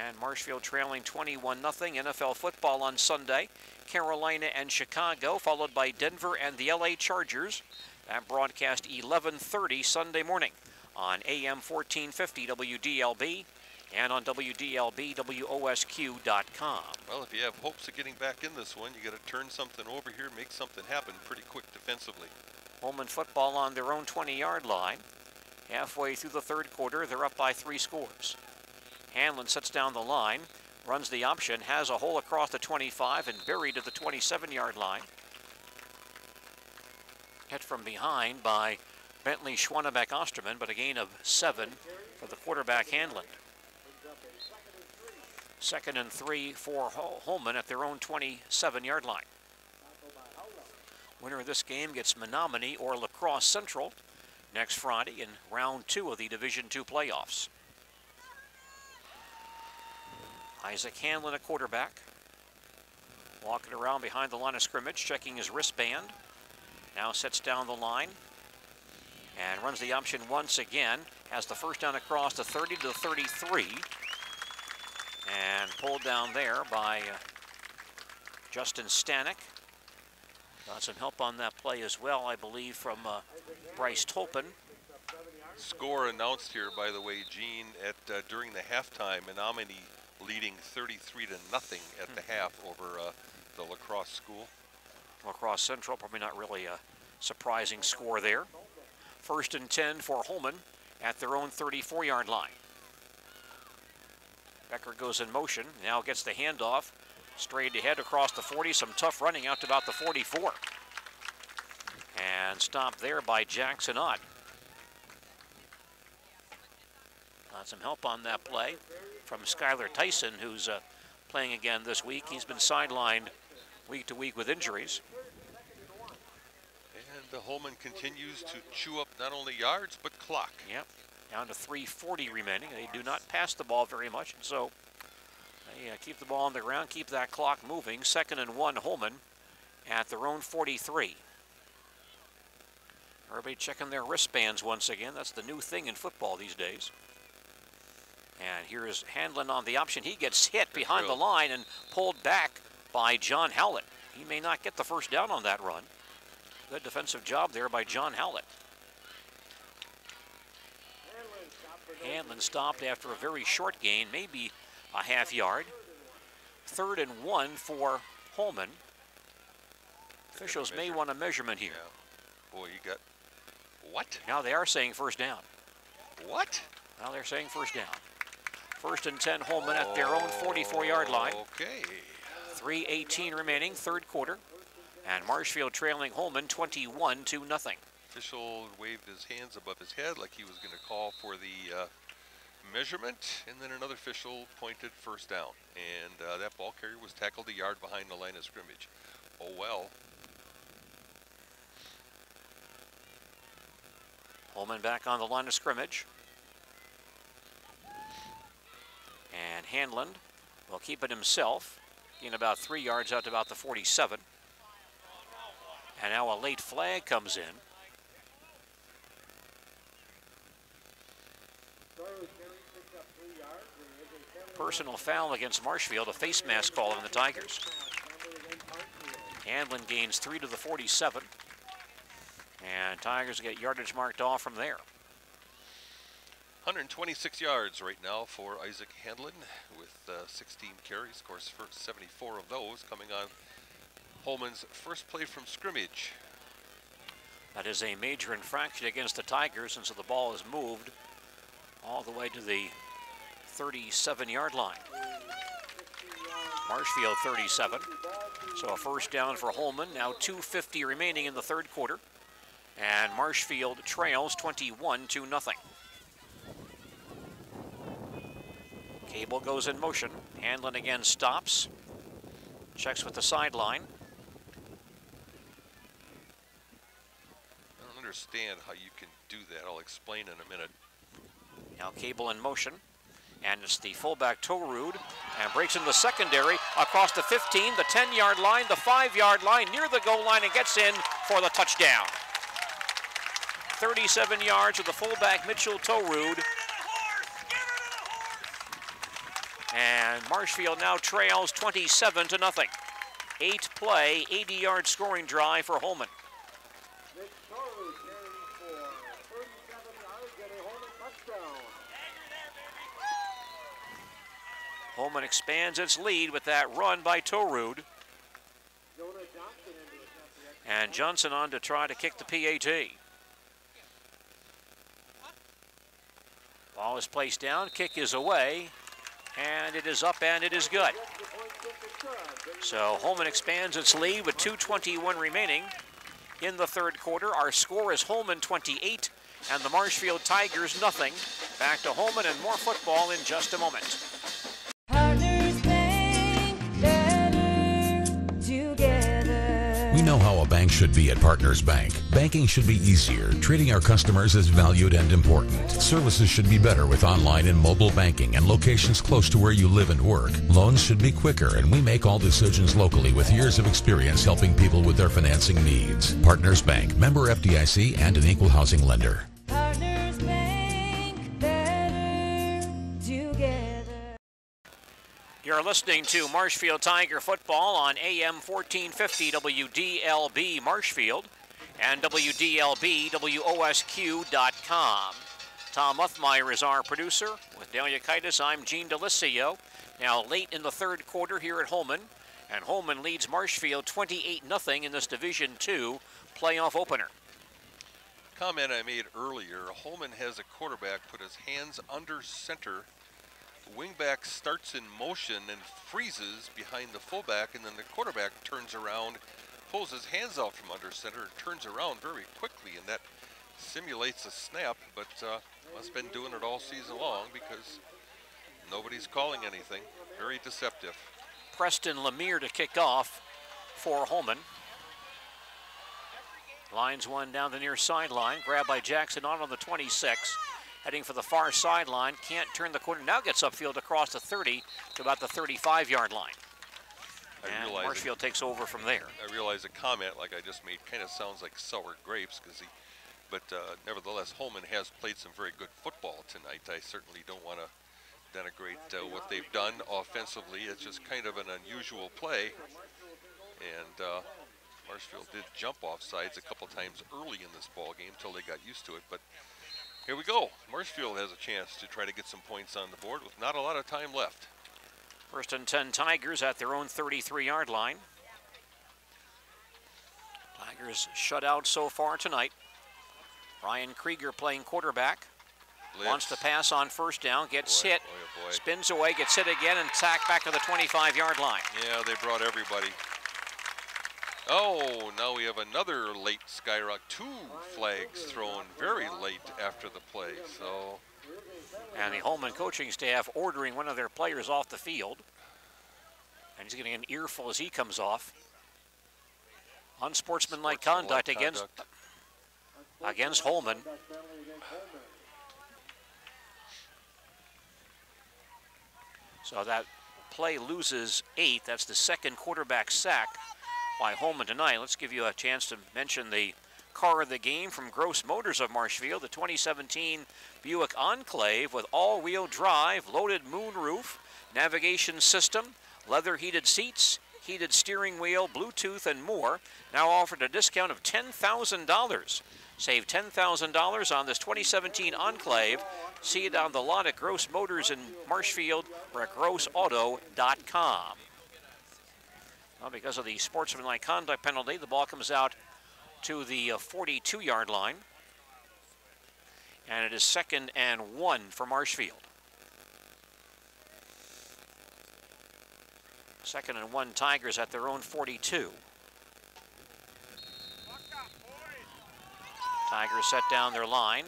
And Marshfield trailing 21-0. NFL football on Sunday. Carolina and Chicago, followed by Denver and the LA Chargers. That broadcast 11:30 Sunday morning on AM 1450 WDLB and on WDLB WOSQ.com. Well, if you have hopes of getting back in this one, you got to turn something over here, make something happen pretty quick defensively. Holmen football on their own 20-yard line. Halfway through the third quarter, they're up by 3 scores. Hanlon sets down the line, runs the option, has a hole across the 25 and buried at the 27-yard line. Hit from behind by Bentley Schwannebeck Osterman, but a gain of 7 for the quarterback Hanlon. 2nd and 3 for Holmen at their own 27-yard line. Winner of this game gets Menominee or La Crosse Central next Friday in round 2 of the Division II playoffs. Isaac Hanlon, a quarterback, walking around behind the line of scrimmage, checking his wristband. Now sets down the line and runs the option once again. Has the first down across the 30 to the 33. And pulled down there by Justin Stanek. Got some help on that play as well, I believe, from Bryce Tolpin. Score announced here, by the way, Gene, at during the halftime, Menominee leading 33 to nothing at the half over the La Crosse school. La Crosse Central, probably not really a surprising score there. 1st and 10 for Holmen at their own 34-yard line. Becker goes in motion, now gets the handoff, straight ahead across the 40, some tough running out to about the 44. And stopped there by Jackson Ott. Got some help on that play from Skylar Tyson, who's playing again this week. He's been sidelined week to week with injuries. And the Holmen continues to chew up not only yards, but clock. Yep, down to 3:40 remaining. They do not pass the ball very much, and so they keep the ball on the ground, keep that clock moving. 2nd and 1, Holmen at their own 43. Everybody checking their wristbands once again. That's the new thing in football these days. And here is Hanlon on the option. He gets hit behind the line and pulled back by John Howlett. He may not get the first down on that run. Good defensive job there by John Howlett. Hanlon stopped after a very short gain, maybe a half yard. 3rd and 1 for Holmen. Officials may want a measurement here. Yeah. Boy, you got what? Now they are saying first down. What? Now they're saying first down. 1st and 10, Holmen at their own 44-yard line. Okay. 3:18 remaining, third quarter. And Marshfield trailing Holmen 21-0. Official waved his hands above his head like he was going to call for the measurement, and then another official pointed first down. And that ball carrier was tackled a yard behind the line of scrimmage. Oh well. Holmen back on the line of scrimmage. And Hanlon will keep it himself, gain about 3 yards out to about the 47. And now a late flag comes in. Personal foul against Marshfield, a face mask call on the Tigers. Handlin gains 3 to the 47. And Tigers get yardage marked off from there. 126 yards right now for Isaac Handlin with 16 carries. Of course, first 74 of those coming on Holmen's first play from scrimmage. That is a major infraction against the Tigers, and so the ball is moved all the way to the 37-yard line. Marshfield 37. So a first down for Holmen. Now 2:50 remaining in the third quarter. And Marshfield trails 21-0. Cable goes in motion. Handlin again stops. Checks with the sideline. I don't understand how you can do that. I'll explain in a minute. Now Cable in motion. And it's the fullback Torud, and breaks in the secondary across the 15, the 10-yard line, the 5-yard line, near the goal line, and gets in for the touchdown. 37 yards with the fullback Mitchell Torud. And Marshfield now trails 27-0. 8-play, 80-yard scoring drive for Holmen. Holmen expands its lead with that run by Torud. And Johnson on to try to kick the PAT. Ball is placed down, kick is away, and it is up and it is good. So Holmen expands its lead with 2:21 remaining in the third quarter. Our score is Holmen 28 and the Marshfield Tigers nothing. Back to Holmen and more football in just a moment. Partners Bank, better together. We know how a bank should be at Partners Bank. Banking should be easier, treating our customers as valued and important. Services should be better with online and mobile banking and locations close to where you live and work. Loans should be quicker, and we make all decisions locally with years of experience helping people with their financing needs. Partners Bank, member FDIC, and an equal housing lender. Partners Bank, better together. You're listening to Marshfield Tiger football on AM 1450 WDLB Marshfield and WDLB WOSQ.com. Tom Uthmeyer is our producer. With Delia Kaitis, I'm Gene Delisio. Now late in the third quarter here at Holmen, and Holmen leads Marshfield 28-0 in this Division II playoff opener. Comment I made earlier, Holmen has a quarterback put his hands under center. Wingback starts in motion and freezes behind the fullback, and then the quarterback turns around, pulls his hands out from under center, and turns around very quickly, and that simulates a snap, but must have been doing it all season long because nobody's calling anything. Very deceptive. Preston Lemire to kick off for Holmen. Lines one down the near sideline, grabbed by Jackson on the 26. Heading for the far sideline, can't turn the corner, now gets upfield across the 30 to about the 35-yard line. And Marshfield takes over from there. I realize a comment like I just made kind of sounds like sour grapes, but nevertheless, Holmen has played some very good football tonight. I certainly don't want to denigrate what they've done offensively. It's just kind of an unusual play, and Marshfield did jump off sides a couple times early in this ball game until they got used to it, but here we go. Marshfield has a chance to try to get some points on the board with not a lot of time left. First and 10 Tigers at their own 33-yard line. Tigers shut out so far tonight. Ryan Krieger playing quarterback. Blitz. Wants to pass on first down, gets hit, spins away, gets hit again, and sacked back to the 25-yard line. Yeah, they brought everybody. Oh, now we have another late skyrock. 2 flags thrown very late after the play. So, and the Holmen coaching staff ordering one of their players off the field. And he's getting an earful as he comes off. Unsportsmanlike conduct against Holmen. So that play loses 8. That's the second quarterback sack by Holmen tonight. Let's give you a chance to mention the car of the game from Gross Motors of Marshfield, the 2017 Buick Enclave with all-wheel drive, loaded moonroof, navigation system, leather heated seats, heated steering wheel, Bluetooth, and more. Now offered a discount of $10,000. Save $10,000 on this 2017 Enclave. See it on the lot at Gross Motors in Marshfield or at grossauto.com. Well, because of the sportsmanlike conduct penalty, the ball comes out to the 42-yard line. And it is 2nd and 1 for Marshfield. 2nd and 1 Tigers at their own 42. Tigers set down their line,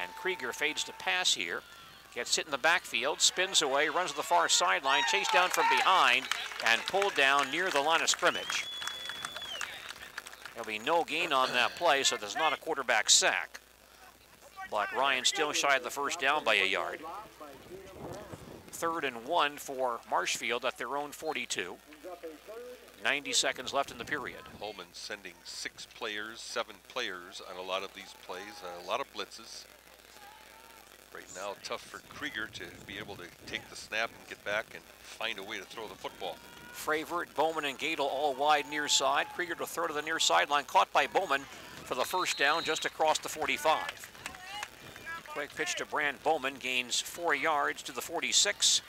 and Krieger fades to pass here. Gets hit in the backfield, spins away, runs to the far sideline, chased down from behind, and pulled down near the line of scrimmage. There'll be no gain on that play, so there's not a quarterback sack. But Ryan still shy of the first down by a yard. 3rd and 1 for Marshfield at their own 42. 90 seconds left in the period. Holmen sending 6 players, 7 players on a lot of these plays, a lot of blitzes. Right now, tough for Krieger to be able to take the snap and get back and find a way to throw the football. Fravert, Bowman, and Gadel all wide near side. Krieger to throw to the near sideline, caught by Bowman for the first down just across the 45. Quick pitch to Brand Bowman, gains 4 yards to the 46,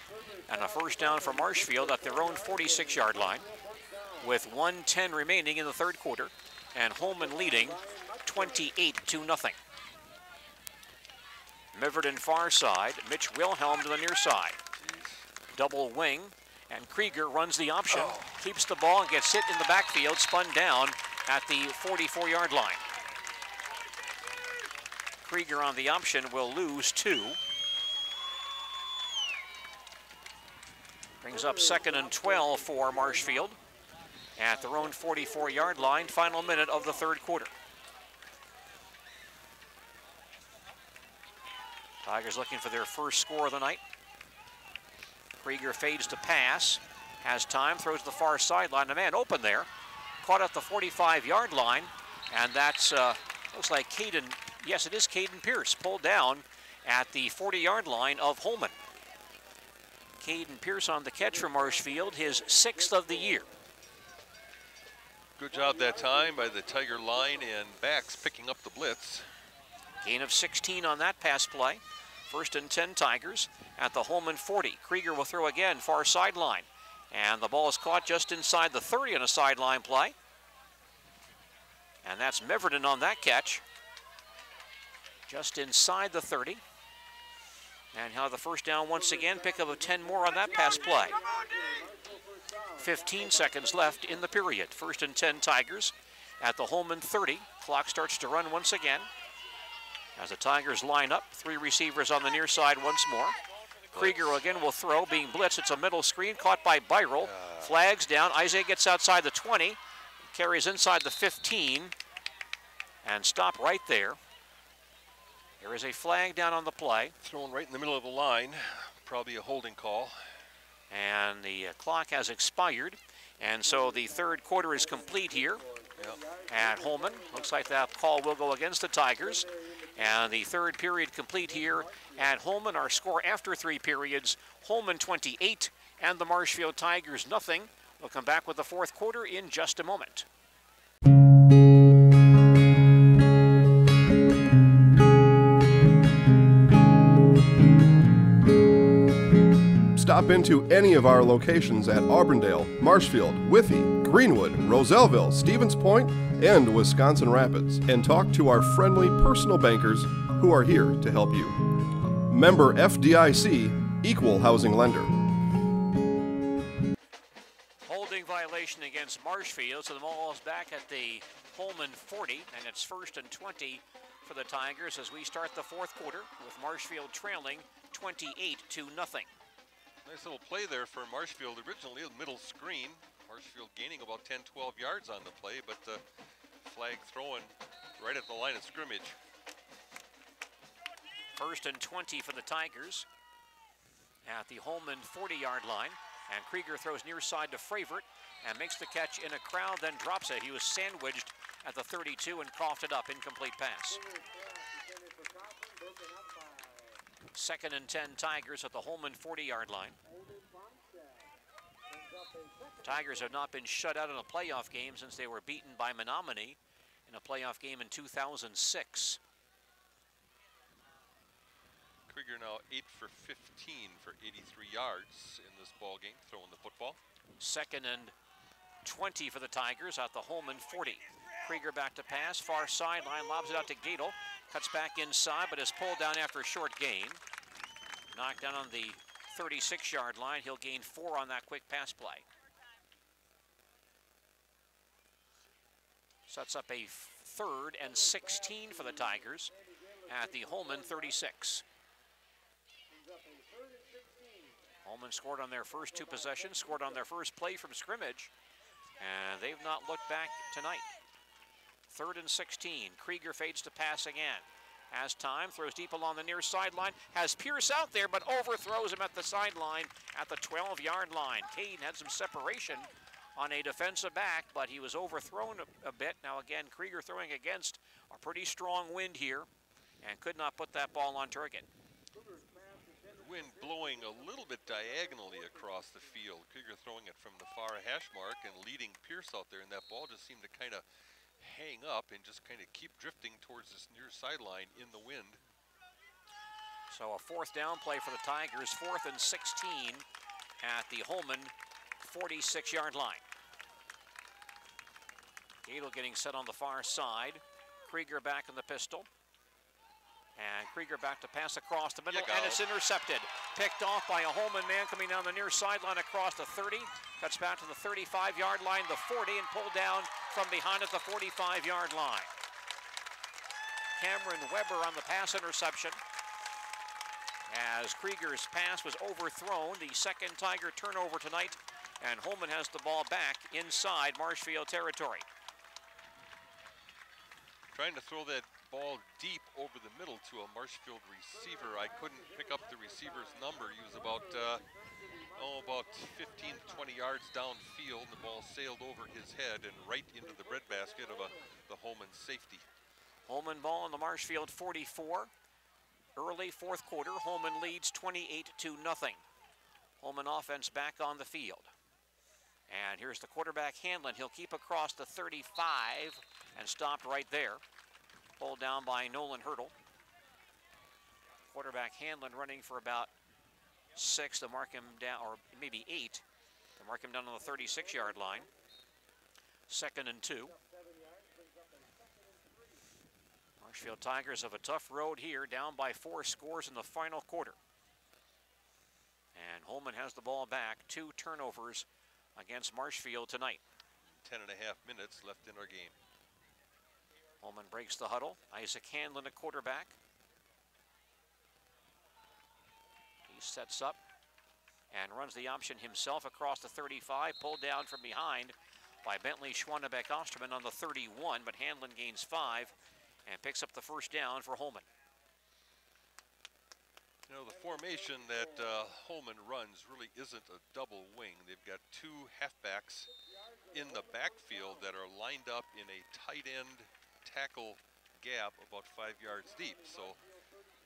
and a first down for Marshfield at their own 46-yard line with 1:10 remaining in the third quarter, and Holmen leading 28-0. Miverton far side, Mitch Wilhelm to the near side. Double wing, and Krieger runs the option, keeps the ball and gets hit in the backfield, spun down at the 44-yard line. Krieger on the option will lose 2. Brings up 2nd and 12 for Marshfield at their own 44-yard line, final minute of the third quarter. Tigers looking for their first score of the night. Krieger fades to pass, has time, throws to the far sideline. A man open there, caught at the 45-yard line, and that's, looks like Caden, yes, it is Caden Pierce, pulled down at the 40-yard line of Holmen. Caden Pierce on the catch for Marshfield, his 6th of the year. Good job that time by the Tiger line and backs picking up the blitz. Gain of 16 on that pass play. 1st and 10 Tigers at the Holmen 40. Krieger will throw again, far sideline. And the ball is caught just inside the 30 on a sideline play. And that's Miverton on that catch. Just inside the 30. And how the first down once again, pick up of 10 more on that pass play. 15 seconds left in the period. 1st and 10 Tigers at the Holmen 30. Clock starts to run once again. As the Tigers line up, 3 receivers on the near side once more. Krieger again will throw, being blitzed. It's a middle screen, caught by Byrell. Flags down. Isaiah gets outside the 20, carries inside the 15, and stop right there. There is a flag down on the play. Thrown right in the middle of the line, probably a holding call. And the clock has expired, and so the third quarter is complete here at Holmen. Looks like that call will go against the Tigers. And the third period complete here at Holmen. Our score after 3 periods, Holmen 28 and the Marshfield Tigers nothing. We'll come back with the fourth quarter in just a moment. Stop into any of our locations at Auburndale, Marshfield, Withee, Greenwood, Roselleville, Stevens Point, and Wisconsin Rapids, and talk to our friendly personal bankers who are here to help you. Member FDIC, Equal Housing Lender. Holding violation against Marshfield, so the ball is back at the Holmen 40, and it's 1st and 20 for the Tigers as we start the fourth quarter with Marshfield trailing 28-0. Nice little play there for Marshfield. Originally a middle screen. Marshfield gaining about 10-12 yards on the play, but the flag thrown right at the line of scrimmage. 1st and 20 for the Tigers at the Holmen 40-yard line. And Krieger throws near side to Fravert and makes the catch in a crowd, then drops it. He was sandwiched at the 32 and coughed it up. Incomplete pass. 2nd and 10 Tigers at the Holmen 40-yard line. Tigers have not been shut out in a playoff game since they were beaten by Menominee in a playoff game in 2006. Krieger now 8 for 15 for 83 yards in this ball game, throwing the football. 2nd and 20 for the Tigers at the Holmen 40. Krieger back to pass, far sideline, lobs it out to Gadel. Cuts back inside, but is pulled down after a short gain. Knocked down on the 36-yard line. He'll gain 4 on that quick pass play. Sets up a 3rd and 16 for the Tigers at the Holmen 36. Holmen scored on their first 2 possessions, scored on their first play from scrimmage, and they've not looked back tonight. 3rd and 16. Krieger fades to pass again. Has time, throws deep along the near sideline, has Pierce out there, but overthrows him at the sideline at the 12-yard line. Cade had some separation on a defensive back, but he was overthrown a bit. Now again, Krieger throwing against a pretty strong wind here and could not put that ball on target. The wind blowing a little bit diagonally across the field. Krieger throwing it from the far hash mark and leading Pierce out there, and that ball just seemed to kind of hang up and just kind of keep drifting towards this near sideline in the wind. So a 4th down play for the Tigers, 4th and 16 at the Holmen 46-yard line. Gadel getting set on the far side. Krieger back in the pistol. And Krieger back to pass across the middle, and it's intercepted. Picked off by a Holmen man coming down the near sideline across the 30. Cuts back to the 35-yard line, the 40, and pulled down from behind at the 45-yard line. Cameron Weber on the pass interception. As Krieger's pass was overthrown, the 2nd Tiger turnover tonight, and Holmen has the ball back inside Marshfield territory. Trying to throw that ball deep over the middle to a Marshfield receiver. I couldn't pick up the receiver's number. He was about 15 to 20 yards downfield. The ball sailed over his head and right into the breadbasket of the Holmen safety. Holmen ball in the Marshfield 44. Early 4th quarter, Holmen leads 28-0. Holmen offense back on the field. And here's the quarterback, Hanlon. He'll keep across the 35 and stopped right there. Pulled down by Nolan Hurdle. Quarterback Hanlon running for about 6 to mark him down, or maybe 8 to mark him down on the 36-yard line. 2nd and 2. Marshfield Tigers have a tough road here, down by 4 scores in the final quarter. And Holmen has the ball back. 2 turnovers against Marshfield tonight. 10.5 minutes left in our game. Holmen breaks the huddle. Isaac Hanlon at quarterback. He sets up and runs the option himself across the 35, pulled down from behind by Bentley Schwannebeck-Osterman on the 31, but Hanlon gains 5 and picks up the 1st down for Holmen. You know, the formation that Holmen runs really isn't a double wing. They've got 2 halfbacks in the backfield that are lined up in a tight end tackle gap about 5 yards deep. So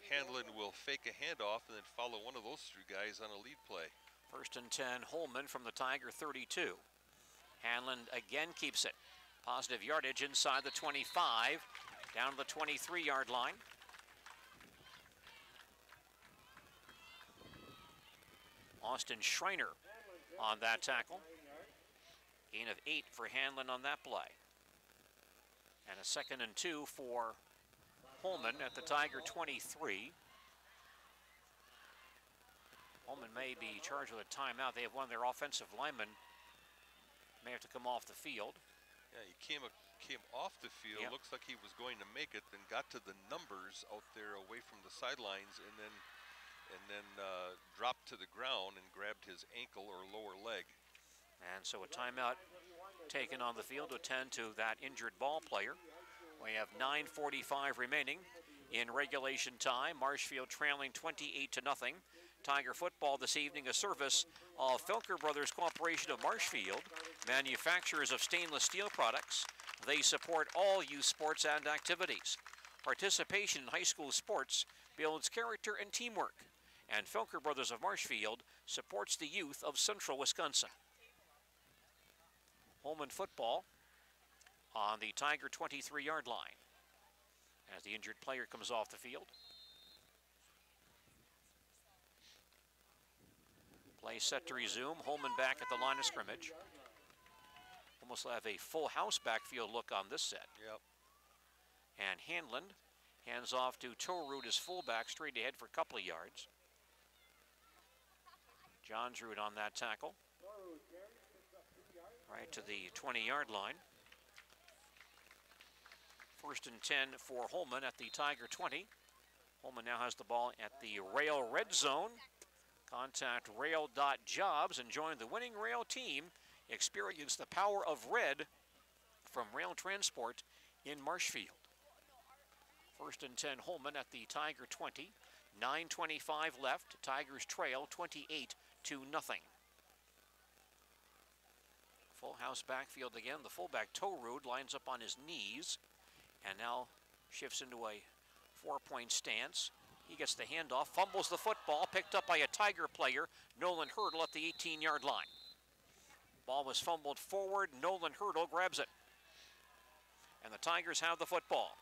Hanlon will fake a handoff and then follow one of those 3 guys on a lead play. 1st and 10, Holmen from the Tiger 32. Hanlon again keeps it. Positive yardage inside the 25, down to the 23-yard line. Austin Schreiner on that tackle. Gain of 8 for Hanlon on that play. And a 2nd and 2 for Holmen at the Tiger 23. Holmen may be charged with a timeout. They have one of their offensive linemen. May have to come off the field. Yeah, he came off the field. Yep. Looks like he was going to make it, then got to the numbers out there away from the sidelines, and then dropped to the ground and grabbed his ankle or lower leg. And so a timeout taken on the field to attend to that injured ball player. We have 9:45 remaining in regulation time. Marshfield trailing 28-0. Tiger football this evening, a service of Felker Brothers Corporation of Marshfield, manufacturers of stainless steel products. They support all youth sports and activities. Participation in high school sports builds character and teamwork, and Felker Brothers of Marshfield supports the youth of central Wisconsin. Holmen football on the Tiger 23-yard line as the injured player comes off the field. Play set to resume. Holmen back at the line of scrimmage. Almost have a full house backfield look on this set. Yep. And Hanlon hands off to Torud as fullback, straight ahead for a couple of yards. Johnsrud on that tackle. Right to the 20-yard line. 1st and 10 for Holmen at the Tiger 20. Holmen now has the ball at the Rail red zone. Contact rail.jobs and join the winning Rail team. Experience the power of red from Rail Transport in Marshfield. 1st and 10 Holmen at the Tiger 20. 9:25 left. Tigers trail 28-0. Full house backfield again. The fullback Torud lines up on his knees and now shifts into a 4-point stance. He gets the handoff, fumbles the football, picked up by a Tiger player, Nolan Hurdle at the 18-yard line. Ball was fumbled forward, Nolan Hurdle grabs it. And the Tigers have the football.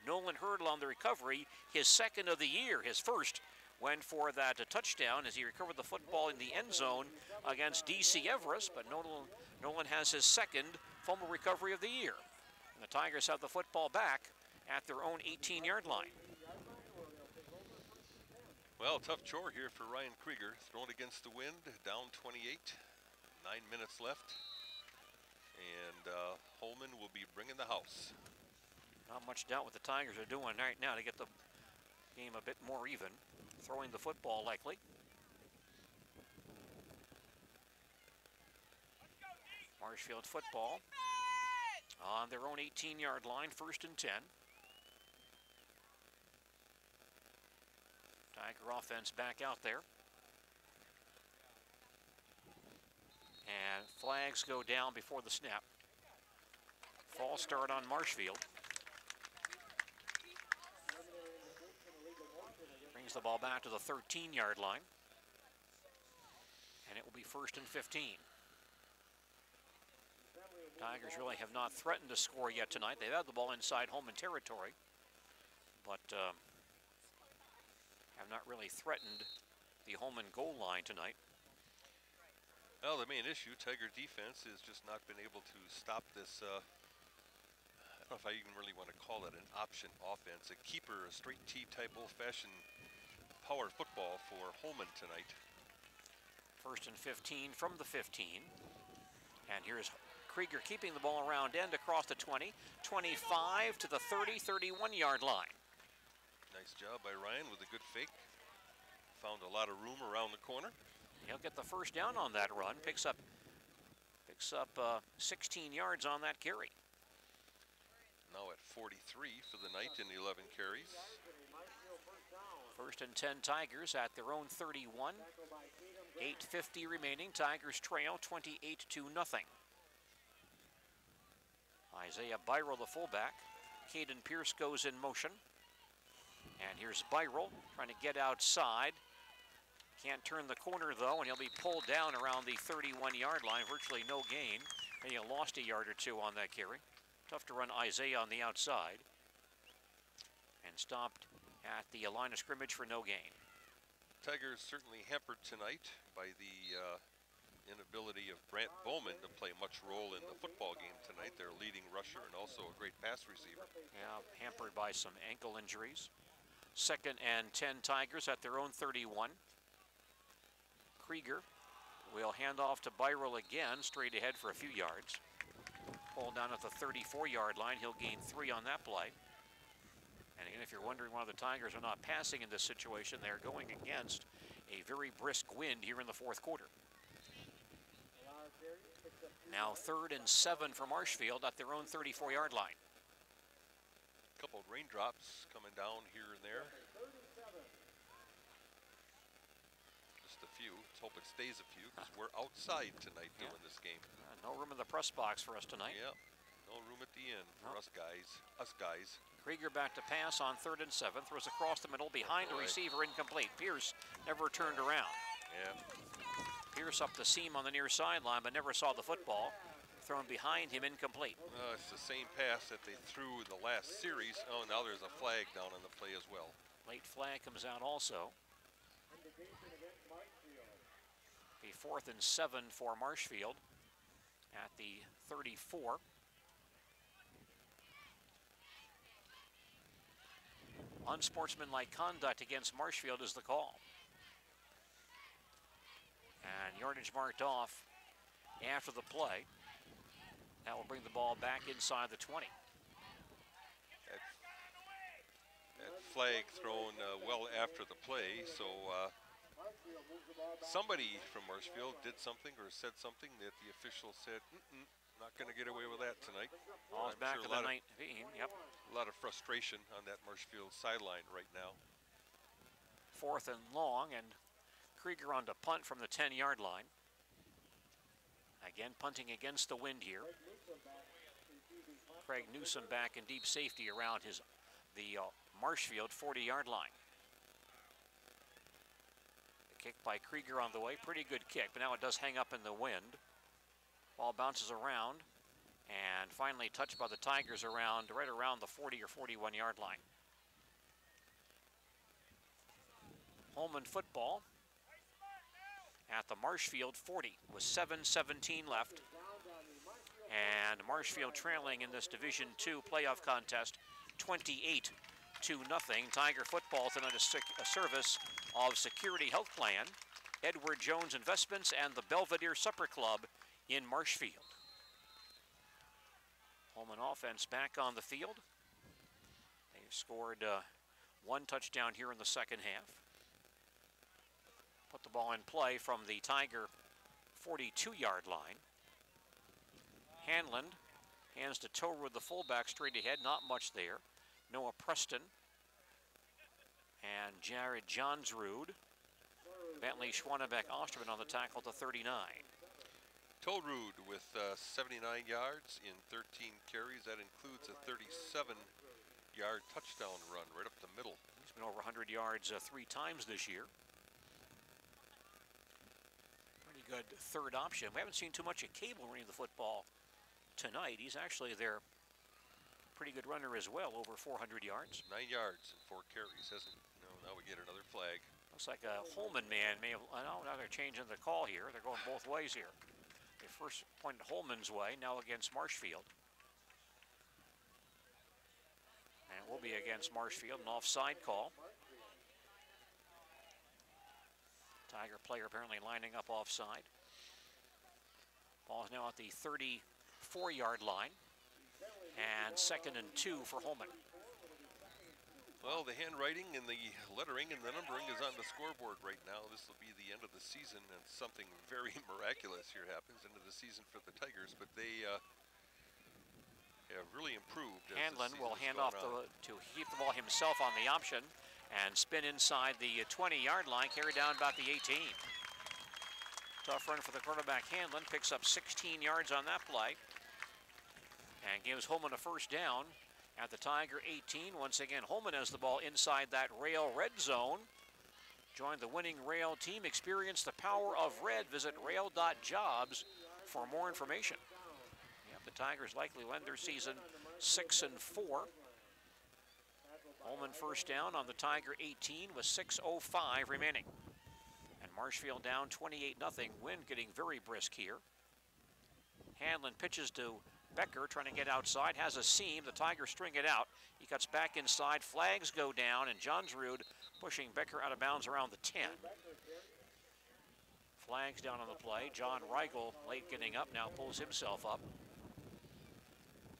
Nolan Hurdle on the recovery, his second of the year, his first, went for that touchdown as he recovered the football in the end zone against D.C. Everest, but Nolan has his second fumble recovery of the year. And the Tigers have the football back at their own 18-yard line. Well, tough chore here for Ryan Krieger. Thrown against the wind, down 28. 9 minutes left. And Holmen will be bringing the house. Not much doubt what the Tigers are doing right now to get the game a bit more even. Throwing the football likely. Marshfield football on their own 18-yard line, 1st and 10. Tiger offense back out there. And flags go down before the snap. False start on Marshfield. Brings the ball back to the 13-yard line. And it will be 1st and 15. Tigers really have not threatened to score yet tonight. They've had the ball inside Holmen territory, but have not really threatened the Holmen goal line tonight. Well, the main issue, Tiger defense, has just not been able to stop this, I don't know if I even really want to call it an option offense, a keeper, a straight T type old-fashioned power football for Holmen tonight. 1st and 15 from the 15. And here's Krieger keeping the ball around end across the 20, 25 to the 30, 31-yard line. Nice job by Ryan with a good fake. Found a lot of room around the corner. He'll get the first down on that run. Picks up 16 yards on that carry. Now at 43 for the night in 11 carries. 1st and 10 Tigers at their own 31. 8:50 remaining. Tigers trail 28-0. Isaiah Byrell, the fullback. Caden Pierce goes in motion. And here's Byrell trying to get outside. Can't turn the corner though, and he'll be pulled down around the 31-yard line. Virtually no gain. And he lost a yard or two on that carry. Tough to run Isaiah on the outside. And stopped at the line of scrimmage for no gain. Tigers certainly hampered tonight by the inability of Brant Bowman to play much role in the football game tonight. Their leading rusher and also a great pass receiver. Yeah, hampered by some ankle injuries. 2nd and 10 Tigers at their own 31. Krieger will hand off to Byrell again, straight ahead for a few yards. Pulled down at the 34-yard line. He'll gain 3 on that play. And again, if you're wondering why the Tigers are not passing in this situation, they're going against a very brisk wind here in the 4th quarter. Now 3rd and 7 for Marshfield at their own 34-yard line. A couple of raindrops coming down here and there. few. Let's hope it stays a few because we're outside tonight doing this game. No room in the press box for us tonight. Yeah, no room at the end for us guys. Krieger back to pass on 3rd and 7. Throws across the middle behind a receiver, incomplete. Pierce never turned around. Yeah. Pierce up the seam on the near sideline, but never saw the football. Thrown behind him, incomplete. It's the same pass that they threw the last series. Oh, now there's a flag down on the play as well. Late flag comes out also. Be 4th and 7 for Marshfield at the 34. Unsportsmanlike conduct against Marshfield is the call. And yardage marked off after the play. That will bring the ball back inside the 20. That flag thrown well after the play, so somebody from Marshfield did something or said something that the official said, not going to get away with that tonight. Ball's back to the 19. Yep. A lot of frustration on that Marshfield sideline right now. 4th and long, and Krieger on to punt from the 10-yard line. Again, punting against the wind here. Craig Newsom back in deep safety around the Marshfield 40-yard line. The kick by Krieger on the way, pretty good kick, but now it does hang up in the wind. Ball bounces around and finally touched by the Tigers right around the 40 or 41-yard line. Holmen football at the Marshfield 40 with 7:17 left. And Marshfield trailing in this Division II playoff contest 28-0. Tiger football tonight a service of Security Health Plan, Edward Jones Investments, and the Belvedere Supper Club in Marshfield. Holmen offense back on the field. They've scored 1 touchdown here in the second half. Put the ball in play from the Tiger 42-yard line. Hanlon hands to Torewood, the fullback, straight ahead. Not much there. Noah Preston and Jared Johnsrud. Bentley Schwanebeck Osterman on the tackle to 39. Torewood with 79 yards in 13 carries. That includes a 37-yard touchdown run right up the middle. He's been over 100 yards 3 times this year. Pretty good third option. We haven't seen too much of Cable running the football tonight. He's actually their pretty good runner as well, over 400 yards. 9 yards and 4 carries, hasn't? No, now we get another flag. Looks like a Holmen man may have. Now they're changing the call here. They're going both ways here. They first pointed Holmen's way, now against Marshfield. And it will be against Marshfield, an offside call. Tiger player apparently lining up offside. Ball is now at the 34-yard line. And 2nd and 2 for Holmen. Well, the handwriting and the lettering and the numbering is on the scoreboard right now. This will be the end of the season, and something very miraculous here happens. End of the season for the Tigers, but they have really improved. Hanlon will hand off to keep the ball himself on the option and spin inside the 20-yard line, carry down about the 18. Tough run for the quarterback. Hanlon picks up 16 yards on that play and gives Holmen a first down at the Tiger 18. Once again, Holmen has the ball inside that Rail red zone. Join the winning Rail team. Experience the power of red. Visit rail.jobs for more information. Yep, the Tigers likely will end their season 6-4. Holmen first down on the Tiger 18 with 6:05 remaining. And Marshfield down 28-0. Wind getting very brisk here. Hanlon pitches to Becker, trying to get outside, has a seam. The Tigers string it out. He cuts back inside. Flags go down, and Johnsrud pushing Becker out of bounds around the 10. Flags down on the play. John Reigel, late getting up, now pulls himself up.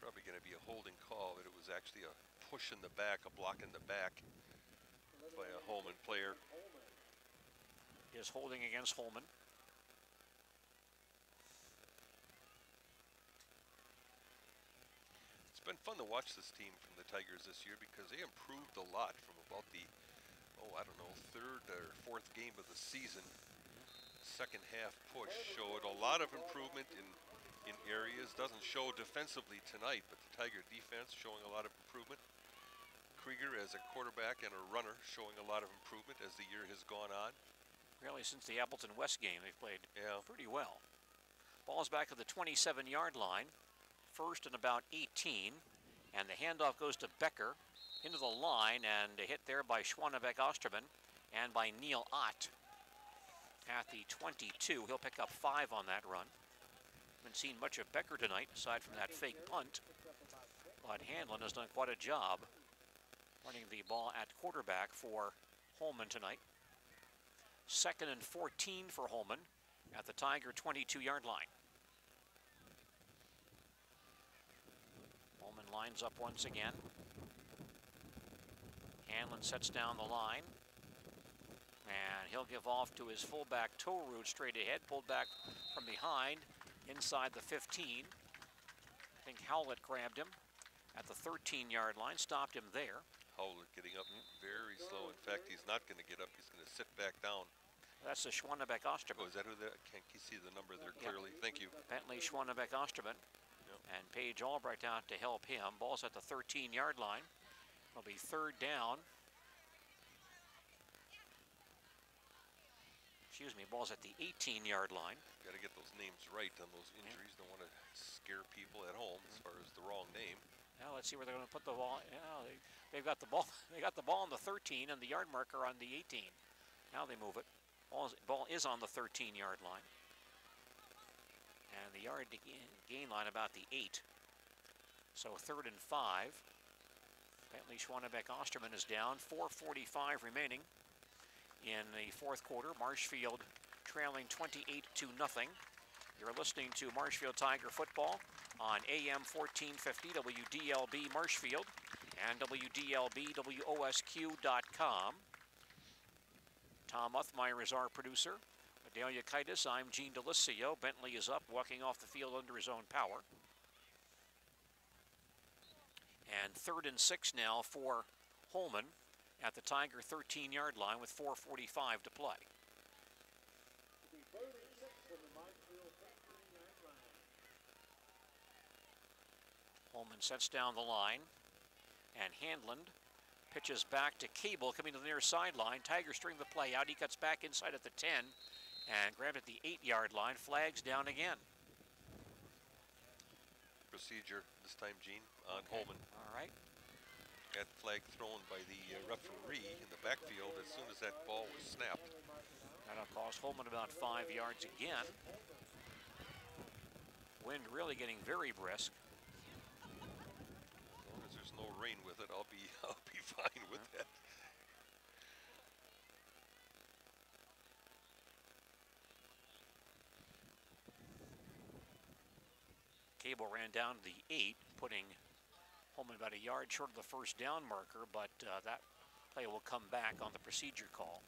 Probably going to be a holding call, but it was actually a push in the back, a block in the back by a Holmen player. Is holding against Holmen. It's been fun to watch this team from the Tigers this year because they improved a lot from about the, I don't know, 3rd or 4th game of the season. second half push showed a lot of improvement in areas. Doesn't show defensively tonight, but the Tiger defense showing a lot of improvement. Krieger as a quarterback and a runner showing a lot of improvement as the year has gone on. Really, since the Appleton West game, they've played Yeah. pretty well. Ball's back at the 27-yard line. First and about 18. And the handoff goes to Becker into the line, and a hit there by Schwannebeck Osterman and by Neil Ott at the 22. He'll pick up 5 on that run. Haven't seen much of Becker tonight, aside from that fake punt. But Hanlon has done quite a job running the ball at quarterback for Holmen tonight. 2nd and 14 for Holmen at the Tiger 22-yard line. Holmen lines up once again. Hanlon sets down the line. And he'll give off to his fullback toe route straight ahead, pulled back from behind inside the 15. I think Howlett grabbed him at the 13-yard line, stopped him there. Howlett getting up very slow. In fact, he's not going to get up. He's going to sit back down. That's the Schwannebeck Osterman. Oh, is that who that? Can't you see the number there clearly? Yep. Thank you. Bentley Schwannebeck Osterman. Yep. And Paige Albright out to help him. Ball's at the 13-yard line. It'll be 3rd down. Excuse me, ball's at the 18-yard line. Got to get those names right on those injuries. Don't want to scare people at home as far as the wrong name. Now let's see where they're going to put the ball. Yeah, they've got the ball. They got the ball on the 13 and the yard marker on the 18. Now they move it. Ball is on the 13-yard line. And the yard gain line about the 8. So 3rd and 5. Bentley Schwannebeck Osterman is down. 4:45 remaining in the 4th quarter. Marshfield trailing 28-0. You're listening to Marshfield Tiger football on AM 1450 WDLB Marshfield and WDLB-WOSQ.com. Tom Uthmeyer is our producer. Adelia Kaitis, I'm Gene Delisio. Bentley is up, walking off the field under his own power. And 3rd and 6 now for Holmen at the Tiger 13-yard line with 4:45 to play. Holmen sets down the line, and Hanlon pitches back to Cable coming to the near sideline. Tigers string the play out. He cuts back inside at the 10 and grabbed at the 8-yard line. Flags down again. Procedure this time, Gene, on Holmen. All right. That flag thrown by the referee in the backfield as soon as that ball was snapped. That'll cost Holmen about 5 yards again. Wind really getting very brisk. As long as there's no rain with it, I'll be fine with that. Cable ran down to the 8, putting Holmen about a yard short of the first down marker, but that play will come back on the procedure call.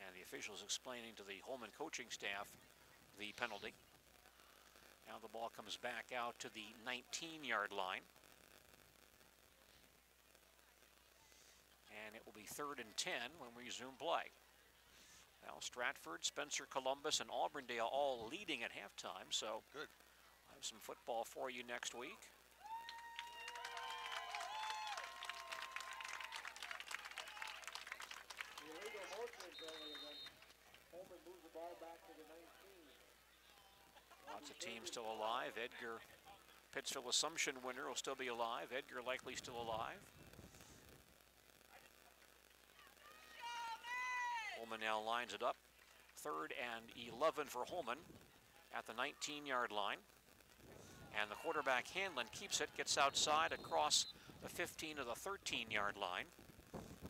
And the officials explaining to the Holmen coaching staff the penalty. Now the ball comes back out to the 19-yard line. And it will be 3rd and 10 when we resume play. Now Stratford, Spencer, Columbus, and Auburndale all leading at halftime, so good. I'll have some football for you next week. The illegal motion penalty, and then Holmen moves the ball back to the 19. Lots of teams still alive. Edgar, Pittsville Assumption winner, will still be alive. Edgar likely still alive. Holmen now lines it up. 3rd and 11 for Holmen at the 19-yard line. And the quarterback Hanlon keeps it, gets outside across the 15 to the 13-yard line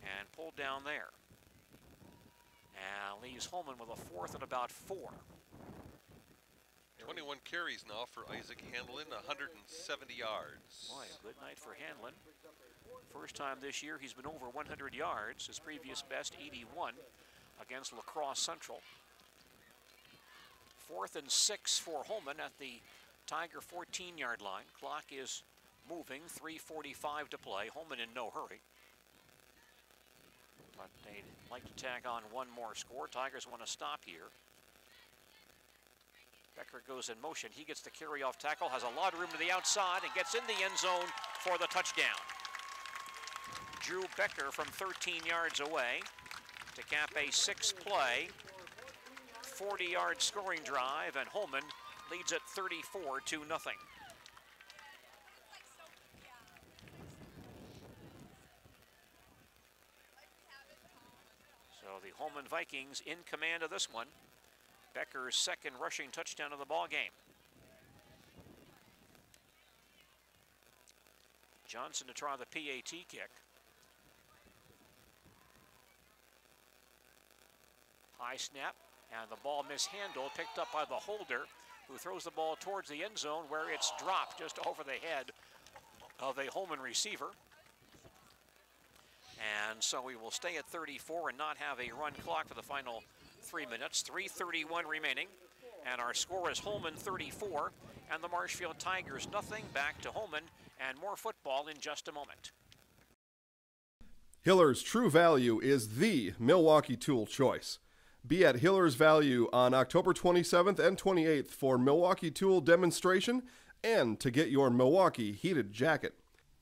and pulled down there. And leaves Holmen with a 4th and about 4. 21 carries now for Isaac Hanlon, 170 yards. Boy, a good night for Hanlon. First time this year he's been over 100 yards. His previous best, 81, against La Crosse Central. 4th and 6 for Holmen at the Tiger 14-yard line. Clock is moving, 3:45 to play. Holmen in no hurry. But they'd like to tack on one more score. Tigers want to stop here. Becker goes in motion. He gets the carry-off tackle, has a lot of room to the outside, and gets in the end zone for the touchdown. Drew Becker from 13 yards away to cap a 6-play, 40-yard scoring drive, and Holmen leads it 34-0. So the Holmen Vikings in command of this one. Becker's second rushing touchdown of the ball game. Johnson to try the PAT kick. High snap, and the ball mishandled, picked up by the holder, who throws the ball towards the end zone where it's dropped just over the head of a Holmen receiver. And so we will stay at 34 and not have a run clock for the final 3 minutes. 3:31 remaining, and our score is Holmen 34 and the Marshfield Tigers nothing. Back to Holmen and more football in just a moment. Hiller's True Value is the Milwaukee tool choice. Be at Hiller's Value on October 27th and 28th for Milwaukee tool demonstration and to get your Milwaukee heated jacket.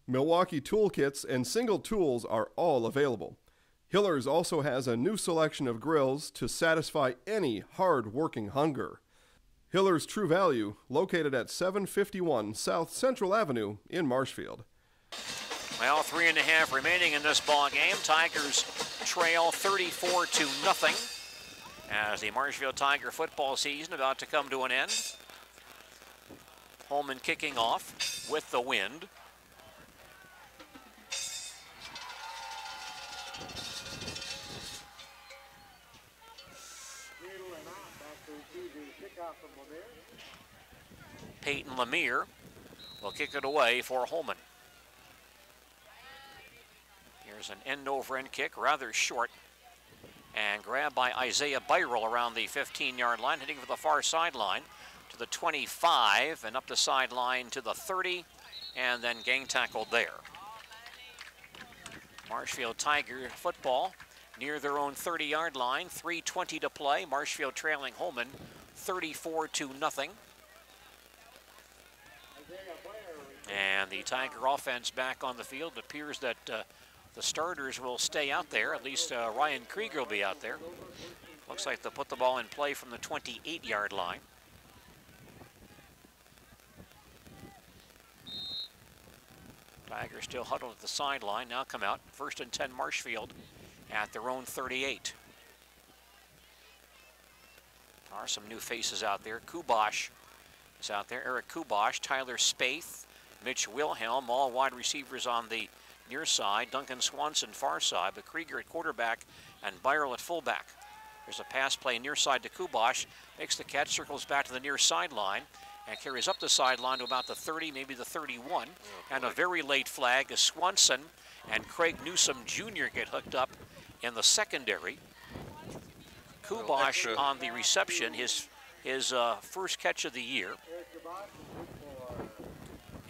Milwaukee toolkits and single tools are all available. Hiller's also has a new selection of grills to satisfy any hard-working hunger. Hiller's True Value, located at 751 South Central Avenue in Marshfield. Well, 3.5 remaining in this ball game. Tigers trail 34-0 as the Marshfield Tiger football season about to come to an end. Holmen kicking off with the wind. Peyton Lemire will kick it away for Holmen. Here's an end-over-end kick, rather short, and grabbed by Isaiah Byrel around the 15-yard line, hitting for the far sideline to the 25 and up the sideline to the 30, and then gang tackled there. Marshfield Tiger football near their own 30-yard line, 3:20 to play. Marshfield trailing Holmen 34-0. And the Tiger offense back on the field. It appears that the starters will stay out there. At least Ryan Krieger will be out there. Looks like they'll put the ball in play from the 28-yard line. Tigers still huddled at the sideline. Now come out. 1st and 10 Marshfield at their own 38. There are some new faces out there. Kubosh is out there. Eric Kubosh, Tyler Spaeth, Mitch Wilhelm, all wide receivers on the near side. Duncan Swanson far side, but Krieger at quarterback and Byrel at fullback. There's a pass play near side to Kubosh, makes the catch, circles back to the near sideline, and carries up the sideline to about the 30, maybe the 31. And a very late flag as Swanson and Craig Newsom Jr. get hooked up in the secondary. Kubosh on the reception, his first catch of the year,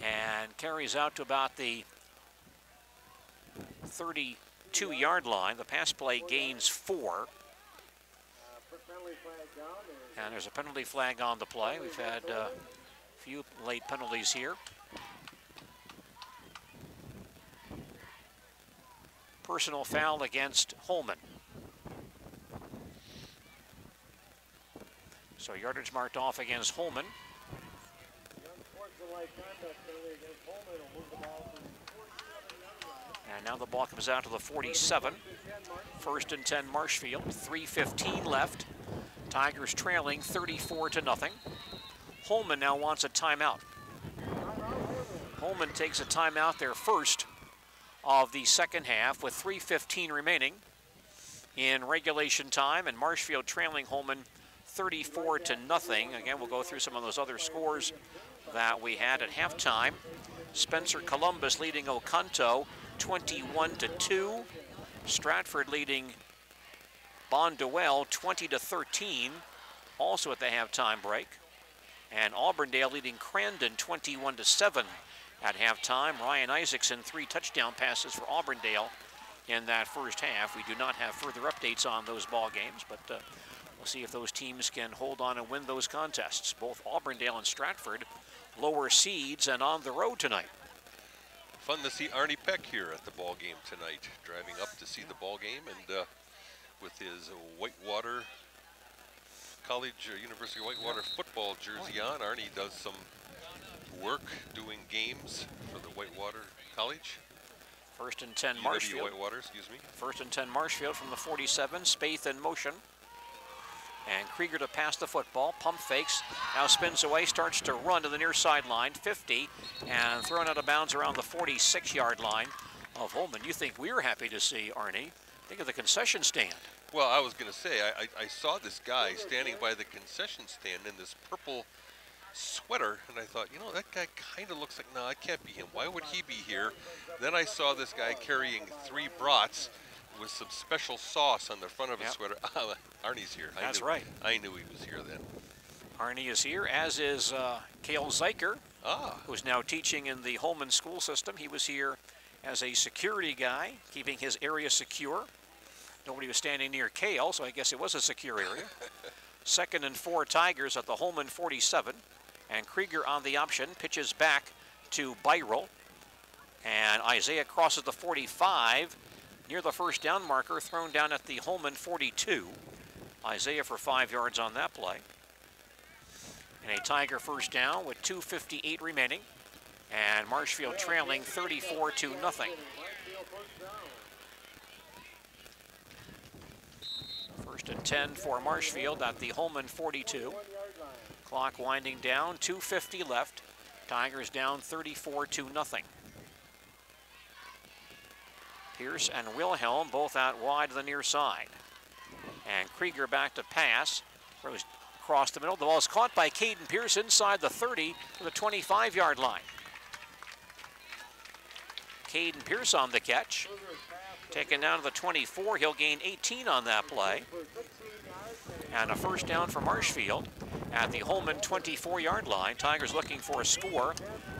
and carries out to about the 32-yard line. The pass play gains 4. And there's a penalty flag on the play. We've had a few late penalties here. Personal foul against Holmen. So yardage marked off against Holmen. And now the ball comes out to the 47. 1st and 10 Marshfield. 3:15 left. Tigers trailing 34-0. Holmen now wants a timeout. Holmen takes a timeout, their first of the second half, with 3:15 remaining in regulation time, and Marshfield trailing Holmen 34-0. Again, we'll go through some of those other scores that we had at halftime. Spencer Columbus leading Oconto 21-2. Stratford leading Bonduelle 20-13, also at the halftime break. And Auburndale leading Crandon 21-7 at halftime. Ryan Isaacson, 3 touchdown passes for Auburndale in that first half. We do not have further updates on those ball games, but we'll see if those teams can hold on and win those contests. Both Auburndale and Stratford, lower seeds and on the road tonight. Fun to see Arnie Peck here at the ball game tonight, driving up to see the ball game, and with his Whitewater College, University of Whitewater football jersey on. Arnie does some work doing games for the Whitewater College. First and 10 Marshfield. Whitewater, excuse me. First and 10 Marshfield from the 47. Spaeth in motion. And Krieger to pass the football. Pump fakes. Now spins away, starts to run to the near sideline. 50. And thrown out of bounds around the 46-yard line of Holmen. You think we were happy to see Arnie. Think of the concession stand. Well, I was going to say, I saw this guy standing by the concession stand in this purple sweater, and I thought, you know, that guy kind of looks like, no, it can't be him. Why would he be here? Then I saw this guy carrying 3 brats with some special sauce on the front of his sweater. Arnie's here. That's right. I knew he was here then. Arnie is here, as is Cale Zeiker, who's now teaching in the Holmen school system. He was here as a security guy, keeping his area secure. Nobody was standing near Cale, so I guess it was a secure area. 2nd and 4 Tigers at the Holmen 47. And Krieger on the option, pitches back to Byrell. And Isaiah crosses the 45 near the first down marker, thrown down at the Holmen 42. Isaiah for 5 yards on that play. And a Tiger first down with 2:58 remaining. And Marshfield trailing 34-0. First and 10 for Marshfield at the Holmen 42. Clock winding down, 2:50 left. Tigers down 34-0. Pierce and Wilhelm both out wide to the near side. And Krieger back to pass. Throws across the middle. The ball is caught by Caden Pierce inside the 30 to the 25-yard line. Caden Pierce on the catch. Taken down to the 24. He'll gain 18 on that play. And a first down for Marshfield at the Holmen 24-yard line. Tigers looking for a score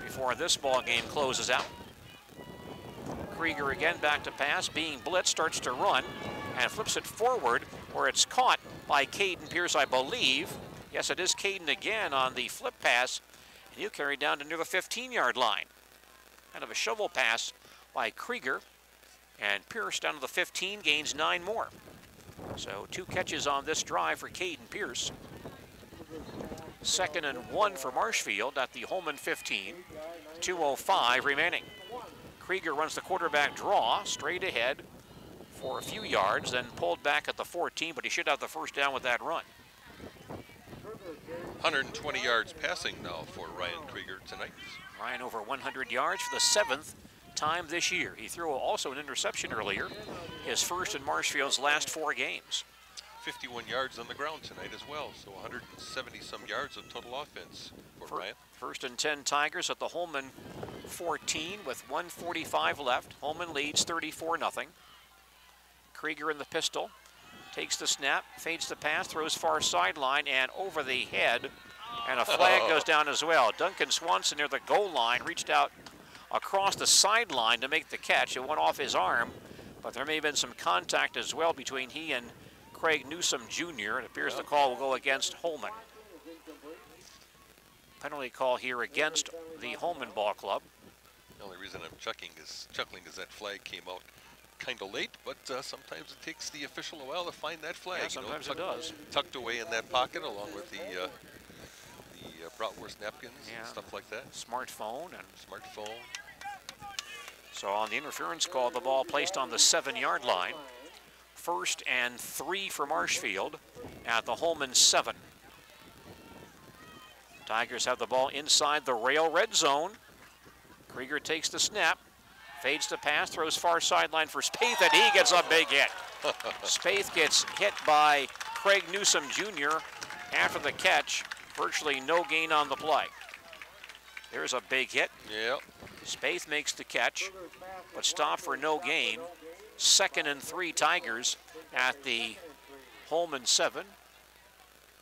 before this ball game closes out. Krieger again back to pass, being blitzed, starts to run and flips it forward where it's caught by Caden Pierce, I believe. Yes, it is Caden again on the flip pass, and he'll carry down to near the 15-yard line. Kind of a shovel pass by Krieger, and Pierce down to the 15, gains 9 more. So 2 catches on this drive for Caden Pierce. 2nd and 1 for Marshfield at the Holmen 15, 2:05 remaining. Krieger runs the quarterback draw straight ahead for a few yards, then pulled back at the 14, but he should have the first down with that run. 120 yards passing now for Ryan Krieger tonight. Ryan over 100 yards for the 7th time this year. He threw also an interception earlier, his first in Marshfield's last 4 games. 51 yards on the ground tonight as well, so 170 some yards of total offense for Ryan. First and 10 Tigers at the Holmen 14 with 1:45 left. Holmen leads 34-0. Krieger in the pistol, takes the snap, fades the pass, throws far sideline and over the head, and a flag goes down as well. Duncan Swanson near the goal line reached out across the sideline to make the catch. It went off his arm, but there may have been some contact as well between he and Craig Newsom Jr. It appears the call will go against Holmen. Penalty call here against the Holmen Ball Club. The only reason I'm chuckling is that flag came out kind of late, but sometimes it takes the official a while to find that flag. Yeah, sometimes it does. Tucked away in that pocket along with the bratwurst napkins and stuff like that. Smartphone. Smartphone. So on the interference call, the ball placed on the 7-yard line. 1st and 3 for Marshfield at the Holmen 7. Tigers have the ball inside the rail red zone. Krieger takes the snap, fades the pass, throws far sideline for Spaeth, and he gets a big hit. Spaeth gets hit by Craig Newsom Jr. after the catch. Virtually no gain on the play. There's a big hit. Yep. Spaeth makes the catch, but stopped for no gain. 2nd and 3 Tigers at the Holmen 7.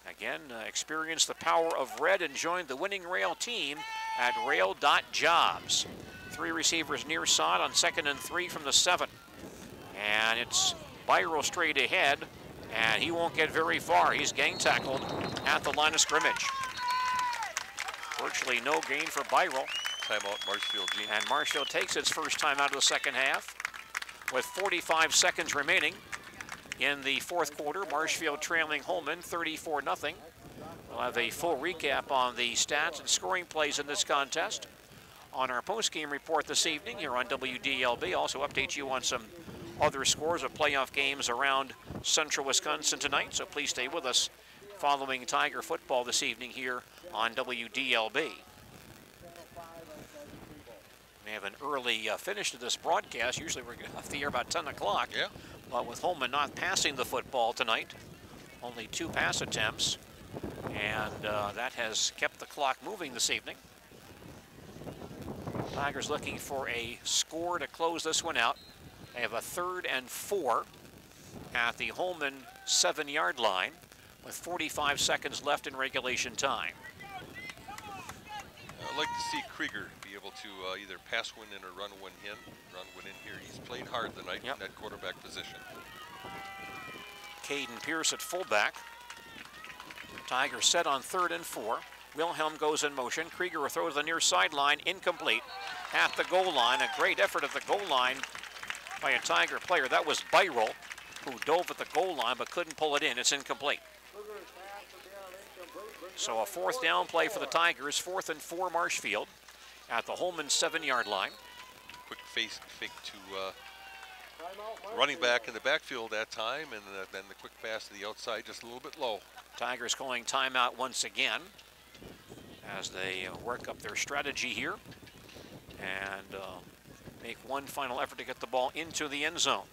Again, experience the power of red and join the winning rail team at rail.jobs. 3 receivers near side on 2nd and 3 from the 7. And it's Byro straight ahead, and he won't get very far. He's gang tackled at the line of scrimmage. Virtually no gain for Byro. Timeout, Marshfield, Gene. And Marshfield takes its first time out of the second half with 45 seconds remaining in the fourth quarter. Marshfield trailing Holmen 34-0. We'll have a full recap on the stats and scoring plays in this contest on our post-game report this evening here on WDLB. Also update you on some other scores of playoff games around central Wisconsin tonight, so please stay with us following Tiger football this evening here on WDLB. We have an early finish to this broadcast. Usually we're off the air about 10 o'clock. Yeah. But with Holmen not passing the football tonight, only 2 pass attempts, and that has kept the clock moving this evening. Tigers looking for a score to close this one out. They have a 3rd and 4 at the Holmen 7-yard line with 45 seconds left in regulation time. I'd like to see Krieger be able to either pass one in or run one in here. He's played hard tonight in that quarterback position. Caden Pierce at fullback. Tigers set on 3rd and 4. Wilhelm goes in motion. Krieger will throw to the near sideline, incomplete. At the goal line, a great effort at the goal line by a Tiger player. That was Byro, who dove at the goal line but couldn't pull it in. It's incomplete. So a 4th down play for the Tigers, 4th and 4 Marshfield at the Holmen 7-yard line. Quick fake to running back in the backfield that time, and then the quick pass to the outside, just a little bit low. Tigers calling timeout once again as they work up their strategy here and make one final effort to get the ball into the end zone.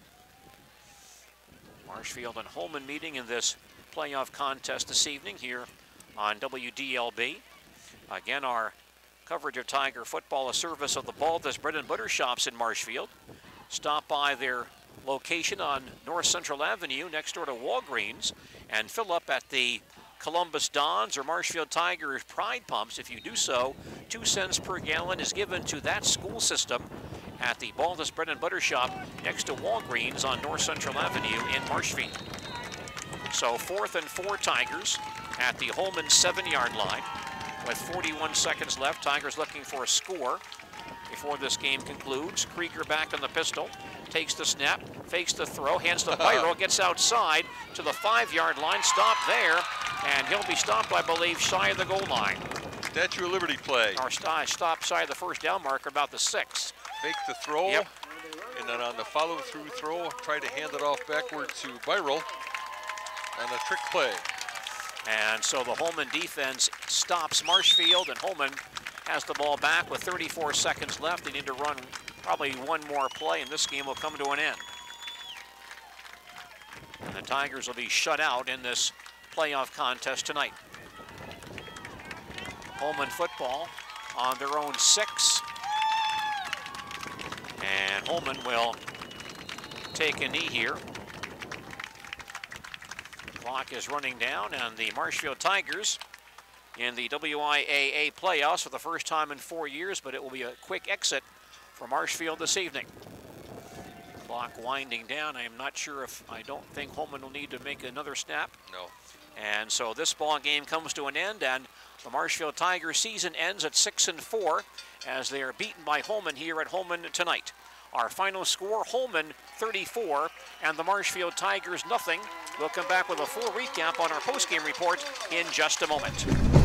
Marshfield and Holmen meeting in this playoff contest this evening here on WDLB. Again, our coverage of Tiger football, a service of the Baldus Bread and Butter Shops in Marshfield. Stop by their location on North Central Avenue next door to Walgreens and fill up at the Columbus Dons or Marshfield Tigers Pride Pumps. If you do so, 2 cents per gallon is given to that school system at the Baldus Bread and Butter Shop next to Walgreens on North Central Avenue in Marshfield. So 4th and 4 Tigers at the Holmen 7-yard line with 41 seconds left. Tigers looking for a score before this game concludes. Krieger back on the pistol, takes the snap, fakes the throw, hands to Byro, gets outside to the 5-yard line, stopped there, and he'll be stopped, I believe, shy of the goal line. Statue of Liberty play. Or stop shy of the 1st down marker, about the 6. Fake the throw, and then on the follow-through throw, try to hand it off backward to Byro on a trick play. And so the Holmen defense stops Marshfield, and Holmen has the ball back with 34 seconds left. They need to run probably one more play, and this game will come to an end. And the Tigers will be shut out in this playoff contest tonight. Holmen football on their own 6. And Holmen will take a knee here. Clock is running down, and the Marshfield Tigers in the WIAA playoffs for the first time in 4 years, but it will be a quick exit for Marshfield this evening. Clock winding down. I am not sure if, I don't think Holmen will need to make another snap. No. And so this ball game comes to an end, and the Marshfield Tigers season ends at 6 and 4 as they are beaten by Holmen here at Holmen tonight. Our final score, Holmen 34 and the Marshfield Tigers nothing. We'll come back with a full recap on our post-game report in just a moment.